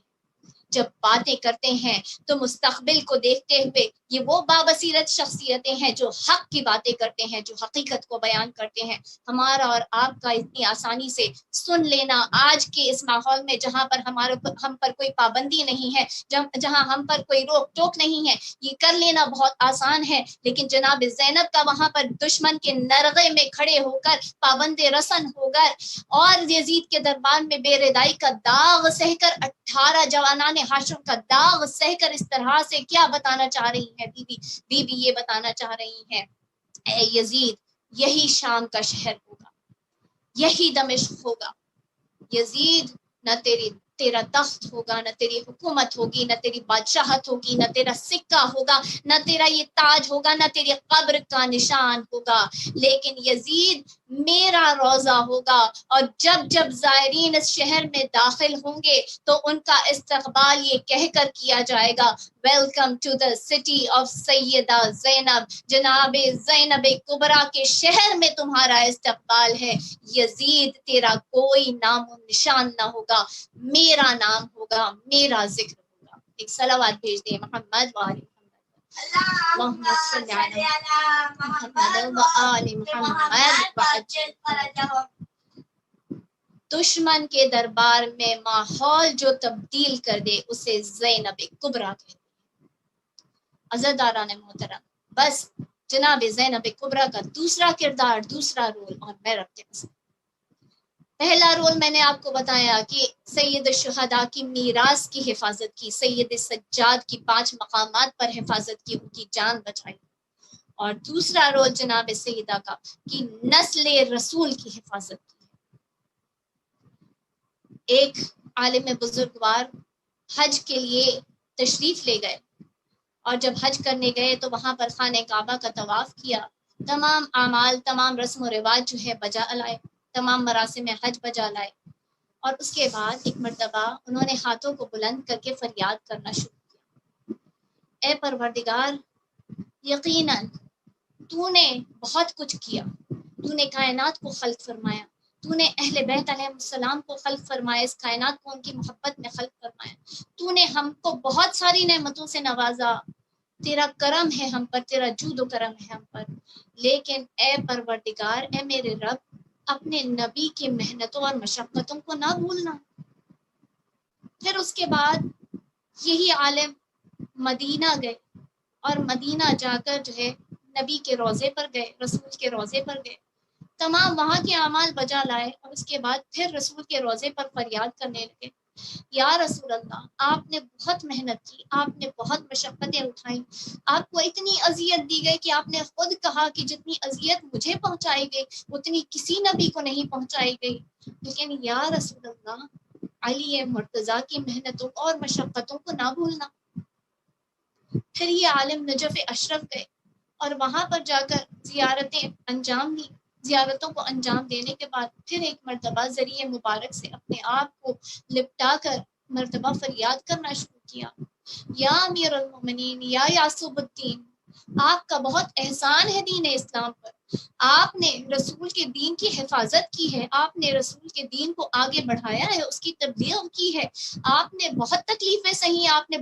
جب باتیں کرتے ہیں تو مستقبل کو دیکھتے ہوئے یہ وہ بابصیرت شخصیتیں ہیں جو حق کی باتیں کرتے ہیں، جو حقیقت کو بیان کرتے ہیں. ہمارا اور آپ کا اتنی آسانی سے سن لینا آج کے اس ماحول میں جہاں پر ہم پر کوئی پابندی نہیں ہے، جہاں ہم پر کوئی روک ٹوک نہیں ہے، یہ کر لینا بہت آسان ہے. لیکن جناب زینب کا وہاں پر دشمن کے نرغے میں کھڑے ہو کر پابند رسن ہو کر اور یزید کے دربار میں بے ردائی کا داغ سہ کر 18 جوانان ہاشم کا داغ سہ کر اس طرح سے کیا بتانا چاہ رہی ہے بی بی یہ بتانا چاہ رہی ہیں، اے یزید یہی شام کا شہر ہوگا، یہی دمشق ہوگا. یزید نہ تیرا تخت ہوگا، نہ تیری حکومت ہوگی، نہ تیری بادشاہت ہوگی، نہ تیرا سکہ ہوگا، نہ تیرا یہ تاج ہوگا، نہ تیری قبر کا نشان ہوگا، لیکن یزید میرا روضہ ہوگا. اور جب جب زائرین اس شہر میں داخل ہوں گے تو ان کا استقبال یہ کہہ کر کیا جائے گا، welcome to the city of Syeda Zainab, جناب زینب کبریٰ کے شہر میں تمہارا استقبال ہے. یزید تیرا کوئی نام و نشان نہ ہوگا، میرا نام ہوگا، میرا ذکر ہوگا. ایک صلوات بھیج دیں محمد وآل اللہم صلی علی محمد وآل محمد وعجل فرجہم. دشمن کے دربار میں ماحول جو تبدیل کر دے اسے زینب کبریٰ کہتے ہیں. عزیزداران محترم، بس جناب زینب کبریٰ کا دوسرا کردار، دوسرا رول اور میں رکھتے ہیں. پہلا رول میں نے آپ کو بتایا کہ سید الشہداء کی میراث کی حفاظت کی، سید سجاد کی 5 مقامات پر حفاظت کی، ان کی جان بچائی. اور دوسرا رول جناب سیدہ کا کہ نسل رسول کی حفاظت کی. ایک عالم بزرگوار حج کے لیے تشریف لے گئے اور جب حج کرنے گئے تو وہاں پر خانہ کعبہ کا طواف کیا، تمام اعمال، تمام رسم و رواج جو ہے بجا لائے، تمام مراسم حج بجا لائے. اور اس کے بعد ایک مرتبہ انہوں نے ہاتھوں کو بلند کر کے فریاد کرنا شروع کیا، اے پروردگار، یقیناً تو نے بہت کچھ کیا، تو نے کائنات کو خلق فرمایا، تو نے اہل بیت علیہ السلام کو خلق فرمایا، اس کائنات کو ان کی محبت میں خلق فرمایا، تو نے ہم کو بہت ساری نعمتوں سے نوازا، تیرا کرم ہے ہم پر، تیرا جود و کرم ہے ہم پر. لیکن اے پروردگار، اے میرے رب، اپنے نبی کی محنتوں اور مشقتوں کو نہ بھولنا. پھر اس کے بعد یہی عالم مدینہ گئے اور مدینہ جا کر جو ہے نبی کے روضے پر گئے، رسول کے روضے پر گئے، تمام وہاں کے اعمال بجا لائے. اور اس کے بعد پھر رسول کے روضے پر فریاد کرنے لگے، یا رسول اللہ، آپ نے بہت محنت کی، آپ نے بہت مشقتیں اٹھائیں، آپ کو اتنی اذیت دی گئی کہ آپ نے خود کہا کہ جتنی اذیت مجھے پہنچائی گئی اتنی کسی نبی کو نہیں پہنچائی گئی، لیکن یا رسول اللہ، علی مرتضیٰ کی محنتوں اور مشقتوں کو نہ بھولنا. پھر یہ عالم نجف اشرف گئے اور وہاں پر جا کر زیارتیں انجام دی. زیارتوں کو انجام دینے کے بعد پھر ایک مرتبہ ذریعہ مبارک سے اپنے آپ کو لپٹا کر مرتبہ فریاد کرنا شروع کیا، یا امیر المومنین، یا یعصب الدین، آپ کا بہت احسان ہے دین اسلام پر، آپ نے رسول کے دین کی حفاظت کی ہے، آپ نے رسول کے دین کو آگے بڑھایا ہے، اس کی تبلیغ کی ہے، آپ نے بہت تکلیفیں سہی، آپ نے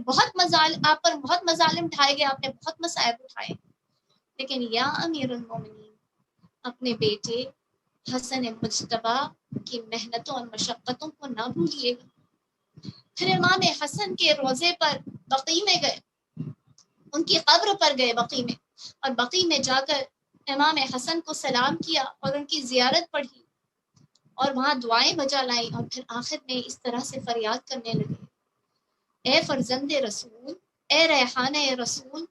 آپ پر بہت مظالم ڈھائے گئے، آپ نے بہت مصائب اٹھائے. لیکن یا امیر المومنین، اپنے بیٹے حسن مجتبیٰ کی محنتوں اور مشقتوں کو نہ بھولیے گا. پھر امام حسن کے روضے پر بقیع میں گئے، ان کی قبر پر گئے بقیع میں، اور بقیع میں جا کر امام حسن کو سلام کیا اور ان کی زیارت پڑھی اور وہاں دعائیں بجا لائیں. اور پھر آخر میں اس طرح سے فریاد کرنے لگے، اے فرزند رسول، اے ریحانہ رسول،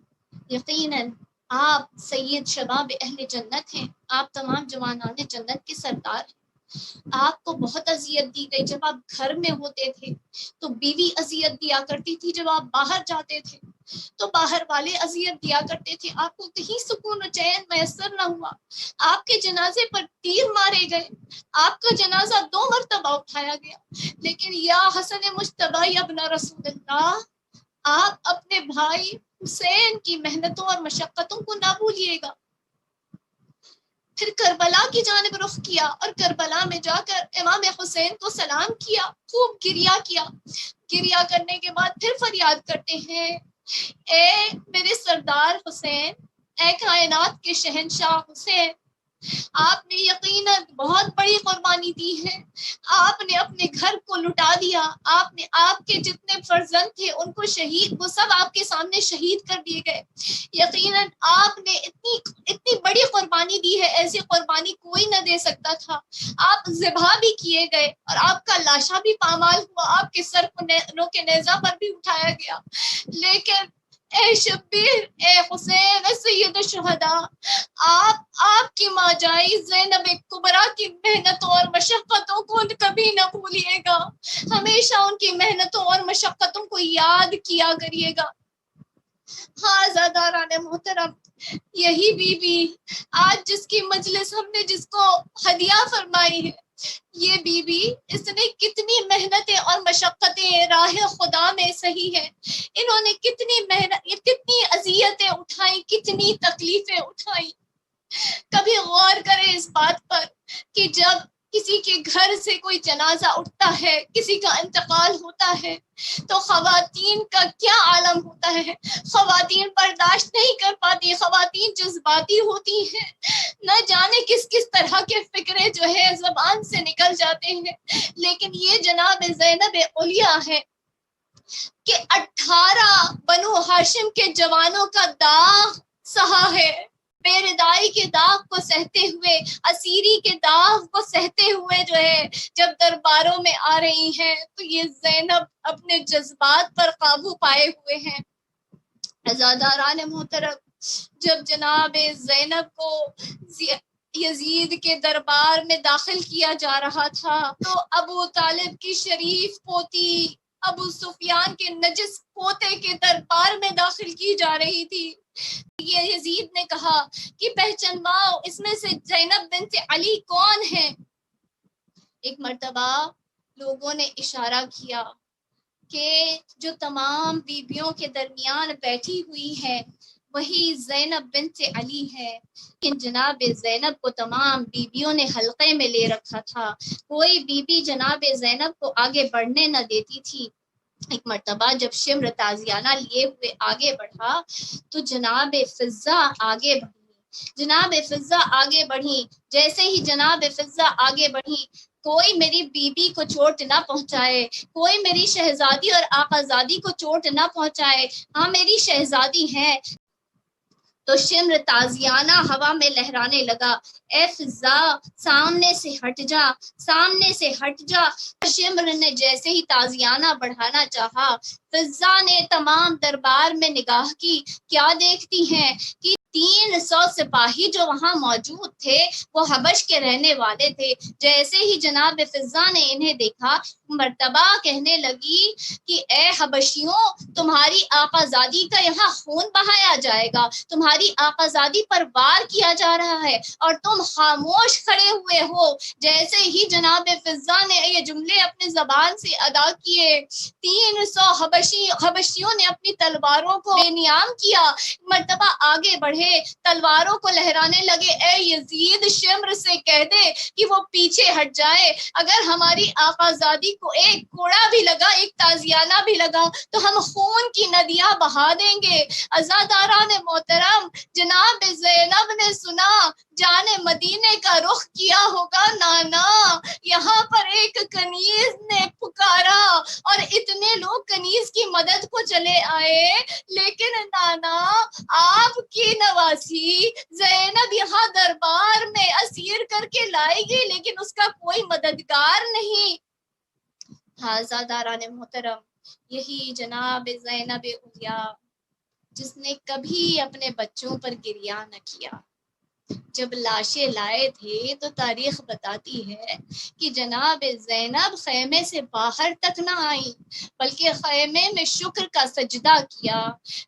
یقیناً آپ سید شباب اہل جنت ہیں، آپ تمام جوانان جنت کے سردار ہیں. آپ کو بہت اذیت دی گئی، جب آپ گھر میں ہوتے تھے تو بیوی اذیت دیا کرتی تھی، جب آپ باہر جاتے تھے تو باہر والے اذیت دیا کرتے تھے، آپ کو کہیں سکون و چین میسر نہ ہوا، آپ کے جنازے پر تیر مارے گئے، آپ کا جنازہ 2 مرتبہ اٹھایا گیا. لیکن یا حسن مجتبیٰ ابن رسول اللہ، آپ اپنے بھائی حسین کی محنتوں اور مشقتوں کو نہ بھولیے گا. پھر کربلا کی جانب رخ کیا اور کربلا میں جا کر امام حسین کو سلام کیا، خوب گریا کیا. گریا کرنے کے بعد پھر فریاد کرتے ہیں، اے میرے سردار حسین، اے کائنات کے شہنشاہ حسین، آپ نے یقیناً بہت بڑی قربانی دی ہے، آپ نے اپنے گھر کو لٹا دیا، آپ نے آپ کے جتنے فرزند تھے ان کو شہید، وہ سب آپ کے سامنے شہید کر دیے گئے. یقیناً آپ نے اتنی بڑی قربانی دی ہے، ایسی قربانی کوئی نہ دے سکتا تھا. آپ ذبح بھی کیے گئے اور آپ کا لاشا بھی پامال ہوا، آپ کے سر کو نوک نیزہ پر بھی اٹھایا گیا. لیکن اے شبیر، اے حسین، اے سید الشہداء، آپ کی ماں جائی زینب کبریٰ کی محنتوں اور مشقتوں کو کبھی نہ بھولیے گا، ہمیشہ ان کی محنتوں اور مشقتوں کو یاد کیا کریے گا. ہاں زاداران محترم، یہی بی بی آج جس کی مجلس ہم نے جس کو ہدیہ فرمائی ہے، یہ بی بی، اس نے کتنی محنتیں اور مشقتیں راہ خدا میں سہی ہے، انہوں نے کتنی محنت، کتنی اذیتیں اٹھائیں، کتنی تکلیفیں اٹھائیں. کبھی غور کریں اس بات پر کہ جب کسی کے گھر سے کوئی جنازہ اٹھتا ہے، کسی کا انتقال ہوتا ہے تو خواتین کا کیا عالم ہوتا ہے. خواتین برداشت نہیں کر پاتی، خواتین جذباتی ہوتی ہیں، نہ جانے کس کس طرح کے فکرے جو ہے زبان سے نکل جاتے ہیں. لیکن یہ جناب زینب اولیاء ہے کہ 18 بنو ہاشم کے جوانوں کا داغ سہا ہے، بے ردائی کے داغ کو سہتے ہوئے، اسیری کے داغ کو سہتے ہوئے جو ہے جب درباروں میں آ رہی ہیں تو یہ زینب اپنے جذبات پر قابو پائے ہوئے ہیں. عزاداران محترم، جب جناب زینب کو یزید کے دربار میں داخل کیا جا رہا تھا تو ابو طالب کی شریف پوتی ابو سفیان کے نجس پوتے کے دربار میں داخل کی جا رہی تھی. یہ یزید نے کہا کہ پہچانواؤ اس میں سے زینب بنت علی کون ہے. ایک مرتبہ لوگوں نے اشارہ کیا کہ جو تمام بیویوں کے درمیان بیٹھی ہوئی ہے وہی زینب بنت علی ہے. لیکن جناب زینب کو تمام بیویوں نے حلقے میں لے رکھا تھا، کوئی بیوی جناب زینب کو آگے بڑھنے نہ دیتی تھی. ایک مرتبہ جب شمر تازیانہ لیے ہوئے آگے بڑھا تو جناب فضہ آگے بڑھی. جناب فضہ آگے بڑھی. جیسے ہی جناب فضہ آگے بڑھی، کوئی میری بیوی کو چوٹ نہ پہنچائے، کوئی میری شہزادی اور آقازادی کو چوٹ نہ پہنچائے، ہاں میری شہزادی ہے. تو شمر تازیانہ ہوا میں لہرانے لگا، اے فضہ سامنے سے ہٹ جا، سامنے سے ہٹ جا. شمر نے جیسے ہی تازیانہ بڑھانا چاہا، فضہ نے تمام دربار میں نگاہ کی. کیا دیکھتی ہیں کہ 300 سپاہی جو وہاں موجود تھے وہ حبش کے رہنے والے تھے. جیسے ہی جناب فضہ نے انہیں دیکھا، مرتبہ کہنے لگی کہ اے حبشیوں، تمہاری آقازادی کا یہاں خون بہایا جائے گا، تمہاری آقازادی پر وار کیا جا رہا ہے اور تم خاموش کھڑے ہوئے ہو. جیسے ہی جناب فضہ نے یہ جملے اپنی زبان سے ادا کیے، 300 حبشیوں نے اپنی تلواروں کو بے نیام کیا، مرتبہ آگے بڑھے، تلواروں کو لہرانے لگے. اے یزید، شمر سے کہہ دے کہ وہ پیچھے ہٹ جائے، اگر ہماری آقازادی کو ایک کوڑا بھی لگا، ایک تازیانہ بھی لگا تو ہم خون کی ندیاں بہا دیں گے. عزاداران محترم، جناب زینب نے سنا، جان مدینے کا رخ کیا ہوگا نانا. یہاں پر ایک کنیز نے پکارا اور اتنے لوگ کنیز کی مدد کو چلے آئے، لیکن نانا آپ کی نواسی زینب یہاں دربار میں اسیر کر کے لائے گی، لیکن اس کا کوئی مددگار نہیں. عزاداران محترم، یہی جناب زینب اولیاء جس نے کبھی اپنے بچوں پر گریہ نہ کیا. جب لاشیں لائے تھے تو تاریخ بتاتی ہے کہ جناب زینب خیمے سے باہر تک نہ آئی، بلکہ خیمے میں شکر کا سجدہ کیا،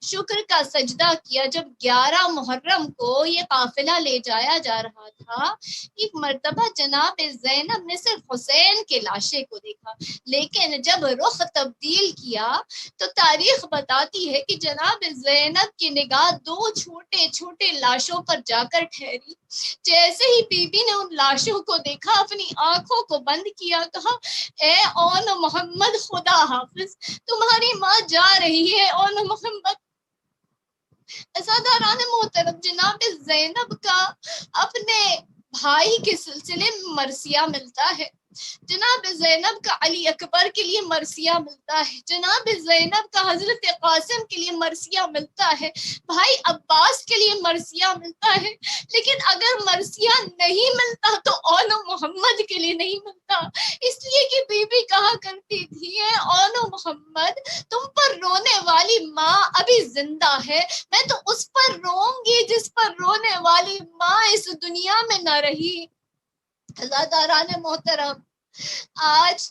شکر کا سجدہ کیا. جب 11 محرم کو یہ قافلہ لے جایا جا رہا تھا، ایک مرتبہ جناب زینب نے صرف حسین کے لاشے کو دیکھا، لیکن جب رخ تبدیل کیا تو تاریخ بتاتی ہے کہ جناب زینب کی نگاہ 2 چھوٹے چھوٹے لاشوں پر جا کر ٹھہری. جیسے ہی بی بی نے ان لاشوں کو دیکھا، اپنی آنکھوں کو بند کیا، کہا اے اون محمد، خدا حافظ، تمہاری ماں جا رہی ہے اون محمد. عزاداران محترم، جناب زینب کا اپنے بھائی کے سلسلے میں مرثیہ ملتا ہے، جناب زینب کا علی اکبر کے لیے مرثیہ ملتا ہے، جناب زینب کا حضرت قاسم کے لیے مرثیہ ملتا ہے، بھائی عباس کے لیے مرثیہ ملتا ہے. لیکن اگر مرثیہ نہیں ملتا تو اون محمد کے لیے نہیں ملتا، اس لیے کہ بی بی کہا کرتی تھی اے اون محمد، تم پر رونے والی ماں ابھی زندہ ہے، میں تو اس پر روؤں گی جس پر رونے والی ماں اس دنیا میں نہ رہی. عزاداران محترم، آج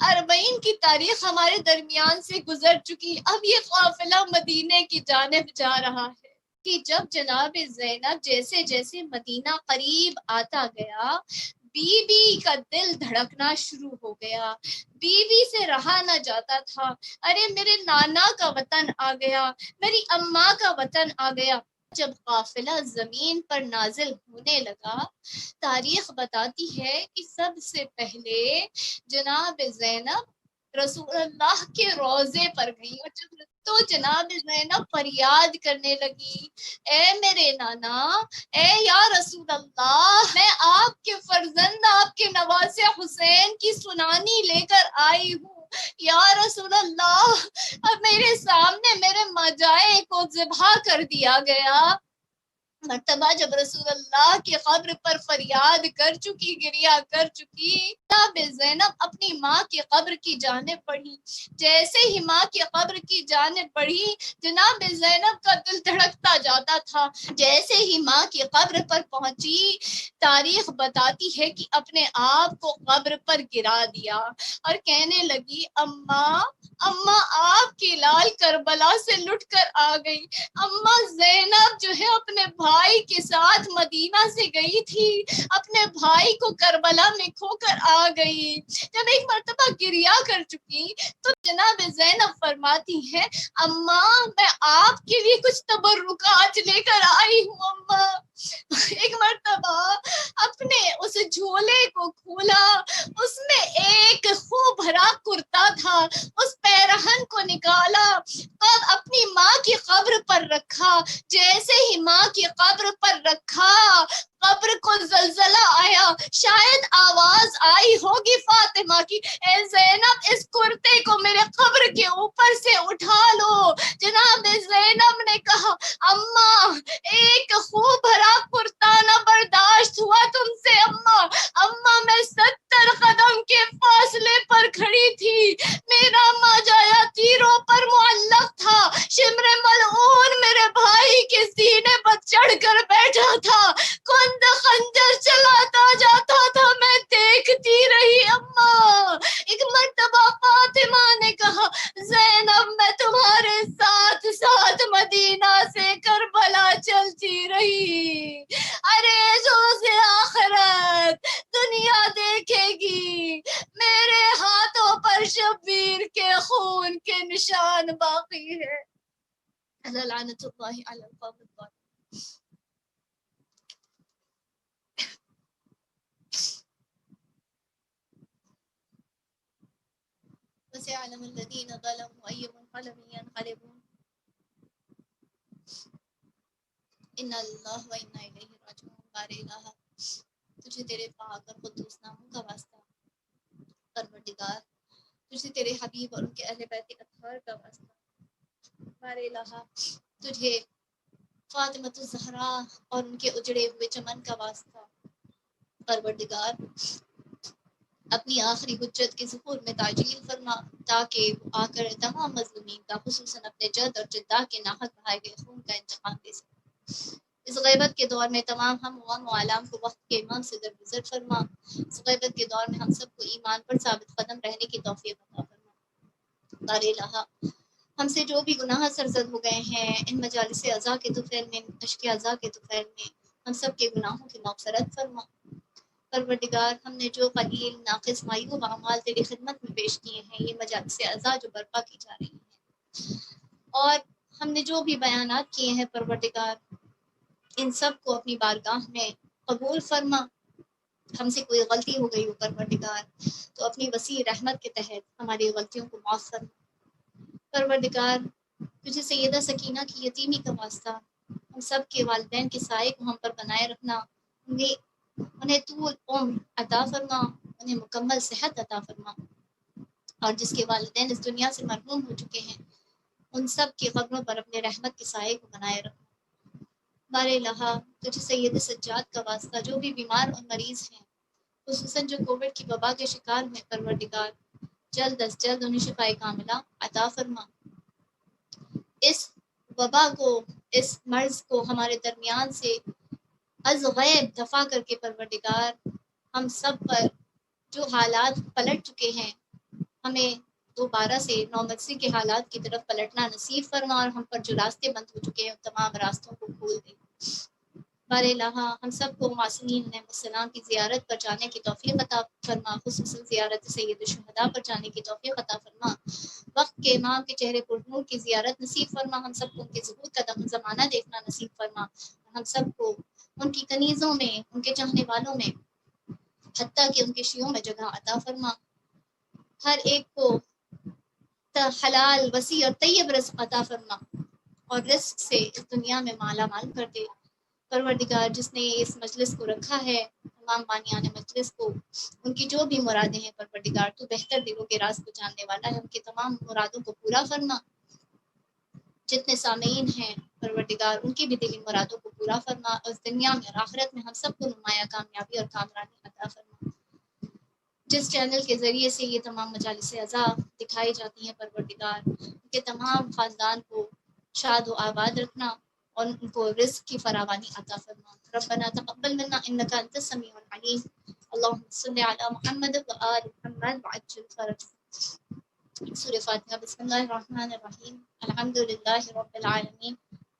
40 کی تاریخ ہمارے درمیان سے گزر چکی، اب یہ قافلہ مدینے کی جانب جا رہا ہے کہ جب جناب زینب جیسے جیسے مدینہ قریب آتا گیا، بی بی کا دل دھڑکنا شروع ہو گیا، بی بی سے رہا نہ جاتا تھا. ارے میرے نانا کا وطن آ گیا، میری اماں کا وطن آ گیا. جب قافلہ زمین پر نازل ہونے لگا، تاریخ بتاتی ہے کہ سب سے پہلے جناب زینب رسول اللہ کے روضے پر گئی، اور تو جناب زینب فریاد کرنے لگی، اے میرے نانا، اے یا رسول اللہ، میں آپ کے فرزند، آپ کے نواسے حسین کی سنانی لے کر آئی ہوں. یا رسول اللہ، اب میرے سامنے میرے ماجائے کو ذبح کر دیا گیا. مرتبہ جب رسول اللہ کی قبر پر فریاد کر چکی، گریا کر چکی، جناب زینب اپنی ماں کی قبر کی جانب بڑھی. جیسے ہی ماں کی قبر کی جانب بڑھی، جناب زینب کا دل دھڑکتا جاتا تھا. جیسے ہی ماں کی قبر پر پہنچی، تاریخ بتاتی ہے کہ اپنے آپ کو قبر پر گرا دیا اور کہنے لگی، اماں اماں آپ کی لال کربلا سے لٹ کر آ گئی. اماں زینب جو ہے اپنے بھائی کے ساتھ مدینہ سے گئی تھی، اپنے بھائی کو کربلا میں کھو کر آ گئی. جب ایک مرتبہ گریا کر چکی تو جناب زینب فرماتی ہے، اماں میں آپ کے لیے کچھ تبرکات لے کر آئی ہوں. اماں ایک مرتبہ اپنے اس جھولے کو کھولا، اس میں ایک خوب بھرا کرتا تھا، اس پیرہن کو نکالا، تب اپنی ماں کی قبر پر رکھا. جیسے ہی ماں کی قبر پر رکھا، قبر کو زلزلہ آیا، شاید آواز آئی ہوگی فاطمہ کی، اے زینب اس کرتے کو میرے قبر کے اوپر سے اٹھا لو. جناب زینب نے کہا، اماں ایک خوب بھرا کرتا نہ برداشت ہوا تم سے. اماں اماں میں 70 قدم کے فاصلے پر کھڑی تھی، میرا ماجایا تیروں پر معلق تھا، شمر ملعون میرے بھائی کے سینے پر چڑھ کر بیٹھا تھا، کند خنجر چلاتا جاتا تھا، میں دیکھتی رہی. اماں ایک مرتبہ فاطمہ نے کہا، زینب میں تمہارے ساتھ ساتھ مدینہ سے کربلا چلتی رہی. ارے روز آخرت دنیا دیکھے گی میرے ہاتھوں پر شبیر کے خون کے نشان باقی ہے. لعنت اللہ علی القوم الظالمین. وسيعلم الذين ظلموا أي منقلب ينقلبون. ان اللہ و انا الیہ راجعون. بار الہ تجھے تیرے پاک اور قدوس ناموں کا واسطہ، پروردگار تجھے تیرے حبیب اور ان کے اہل بیت اطہار کا واسطہ، بار الہ تجھے فاطمۃ الزہرا اور ان کے اجڑے ہوئے چمن کا واسطہ، پروردگار اپنی آخری حجت کے ظہور میں تعجیل فرما، تاکہ وہ آ کر تمام مظلومین کا، خصوصاً اپنے جد اور جدہ کے ناحق بہائے گئے خون کا انتقام دے سکے. اس غیبت کے دور میں تمام ہم و عالم کو وقت کے امام سے درگزر فرما. اس غیبت کے دور میں ہم سب کو ایمان پر ثابت قدم رہنے کی توفیق عطا فرما. بار الہ ہم سے جو بھی گناہ سرزد ہو گئے ہیں ان مجالس اعضاء کے طفیل میں، اشک اعضاء کے طفیل میں، ہم سب کے گناہوں کی مغفرت فرما. پروردگار ہم نے جو قلیل ناقص معیوب اعمال تیری خدمت میں پیش کیے ہیں، یہ مجالس اعضاء جو برپا کی جا رہی ہیں، اور ہم نے جو بھی بیانات کیے ہیں، پروردگار ان سب کو اپنی بارگاہ میں قبول فرما. ہم سے کوئی غلطی ہو گئی ہو پروردگار تو اپنی وسیع رحمت کے تحت ہماری غلطیوں کو معاف فرما. پروردگار تجھے سیدہ سکینہ کی یتیمی کا واسطہ، ہم سب کے والدین کے سائے کو ہم پر بنائے رکھنا، انہیں طول عمر عطا فرما، انہیں مکمل صحت عطا فرما، اور جس کے والدین اس دنیا سے مرحوم ہو چکے ہیں ان سب کی قبروں پر اپنے رحمت کے سائے کو بنائے رکھنا. بار الہ تجھے سید سجاد کا واسطہ جو بھی بیمار اور مریض ہیں، خصوصاً جو کووڈ کی وبا کے شکار ہیں، پروردگار جلد از جلد انہیں شفائے کاملہ عطا فرما. اس وبا کو، اس مرض کو ہمارے درمیان سے از غیب دفع کر کے پروردگار ہم سب پر جو حالات پلٹ چکے ہیں ہمیں دوبارہ سے نومرسی کے حالات کی طرف پلٹنا نصیب فرما، اور ہم پر جو راستے بند ہو چکے ہیں ان تمام راستوں کو کھول دے. بار الہ ہم سب کو معصومین علیہ السلام کی زیارت پر جانے کی توفیق عطا فرما، خصوصاً زیارت سید الشہداء پر جانے کی توفیق عطا فرما. وقت کے امام کے چہرے پرنور کی زیارت نصیب فرما، ہم سب کو ان کے ظہور کا دم زمانہ دیکھنا نصیب فرما، ہم سب کو ان کی کنیزوں میں، ان کے چاہنے والوں میں، حتیٰ کہ ان کے شیعوں میں جگہ عطا فرما. ہر ایک کو حلال وسیع اور طیب رزق عطا فرما، اور رزق سے اس دنیا میں مالا مال کر دے. پروردگار جس نے اس مجلس کو رکھا ہے، تمام بانیان مجلس کو، ان کی جو بھی مرادیں ہیں پروردگار تو بہتر دلوں کے راز کو جاننے والا ہے، ان کی تمام مرادوں کو پورا فرما. جتنے سامعین ہیں پروردگار ان کی بھی دلی مرادوں کو پورا فرما، اور دنیا میں اور آخرت میں ہم سب کو نمایاں کامیابی اور کامرانی عطا فرما۔ جس چینل کے ذریعے سے یہ تمام مجالس اعضاء دکھائی جاتی ہیں پروردگار، ان کے تمام خاندان کو شاد و آباد رکھنا اور ان کو رزق کی فراوانی عطا فرما۔ ربنا تقبل منا انک انت السمیع العلیم، اللهم صل علی محمد و آل محمد وعجل فرجهم۔ سورہ فاتحہ۔ بسم اللہ الرحمن الرحیم، الحمد للہ رب العالمین،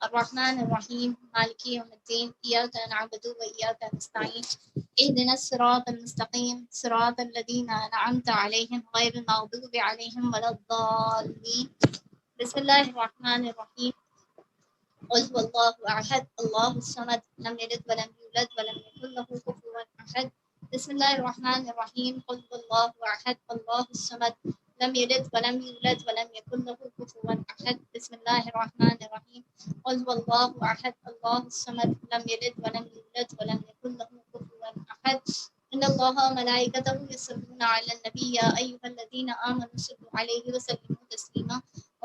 الرحمن الرحیم، مالک یوم الدین، ایاک نعبد و ایاک نستعین، اهدنا الصراط المستقیم، صراط الذین انعمت علیہم غیر المغضوب علیہم ولا الضالین۔ بسم اللہ الرحمن الرحیم، قل هو اللہ احد اللہ الصمد لم یلد ولم یولد ولم یکن له کفوا احد۔ بسم اللہ الرحمن الرحیم، قل هو اللہ احد اللہ الصمد لم یلد ولم یولد ولم یکن له کفوا احد۔ بسم اللہ الرحمن الرحیم، قل هو اللہ احد اللہ الصمد لم یلد ولم یولد ولم یکن له کفوا احد۔ ان اللہ وملائکتہ یصلون علی النبی یا ایھا الذین آمنوا صلوا علیہ وسلموا تسلیما۔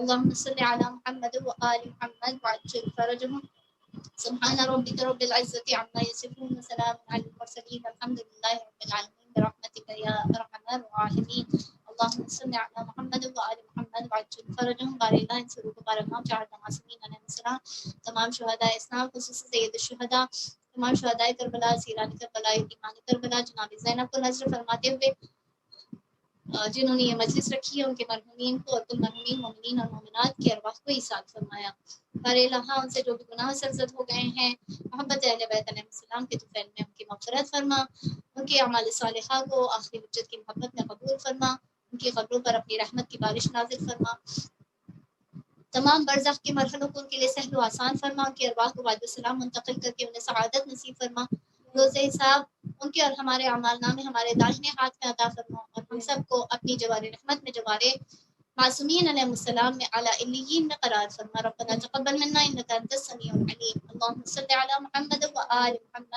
اللهم صل على محمد وآل محمد وعجل فرجهم۔ سبحان ربك رب العزة عما يصفون وسلام على المرسلين والحمد لله رب العالمين برحمتك يا أرحم الراحمين۔ اللهم صل على محمد وآل محمد وعجل فرجهم۔ بار اللہ ان سرور کو بارک چار معصومین علیہ السلام، تمام شہداء اسلام خصوصی سید الشہداء، تمام شہداء کربلا، سیران کربلا، یتیمان کربلا، جناب زینب کو نذر فرماتے ہوئے جنہوں نے یہ مجلس رکھی ہے ان کے مرحومین کو اور کل مرحومین مومنین اور مومنات کی ارواح کو ایثار فرمایا۔ بار الہ ان سے جو بھی گناہ سرزد ہو گئے ہیں، محبت اہل بیت علیہ السلام کے طفیل میں ان کی مغفرت فرما، ان کے اعمال صالحہ کو آخری حجت کی محبت میں قبول فرما، ان کی قبروں پر اپنی رحمت کی بارش نازل فرما، تمام برزخ کے مرحلوں کو ان کے لیے سہل و آسان فرما، ان کی ارواح کو وعد السلام منتقل کر کے انہیں سعادت نصیب فرما، روز حساب ان کے اور ہمارے اعمال نامے ہمارے داہنے ہاتھ میں عطا فرما، اور ہم سب کو اپنی جوار رحمت میں جوارے معصومین علیہ السلام میں اعلیٰ علیین میں قرار فرما۔ ربنا تقبل منا انک انت السمیع العلیم، اللهم صل علی محمد و آل محمد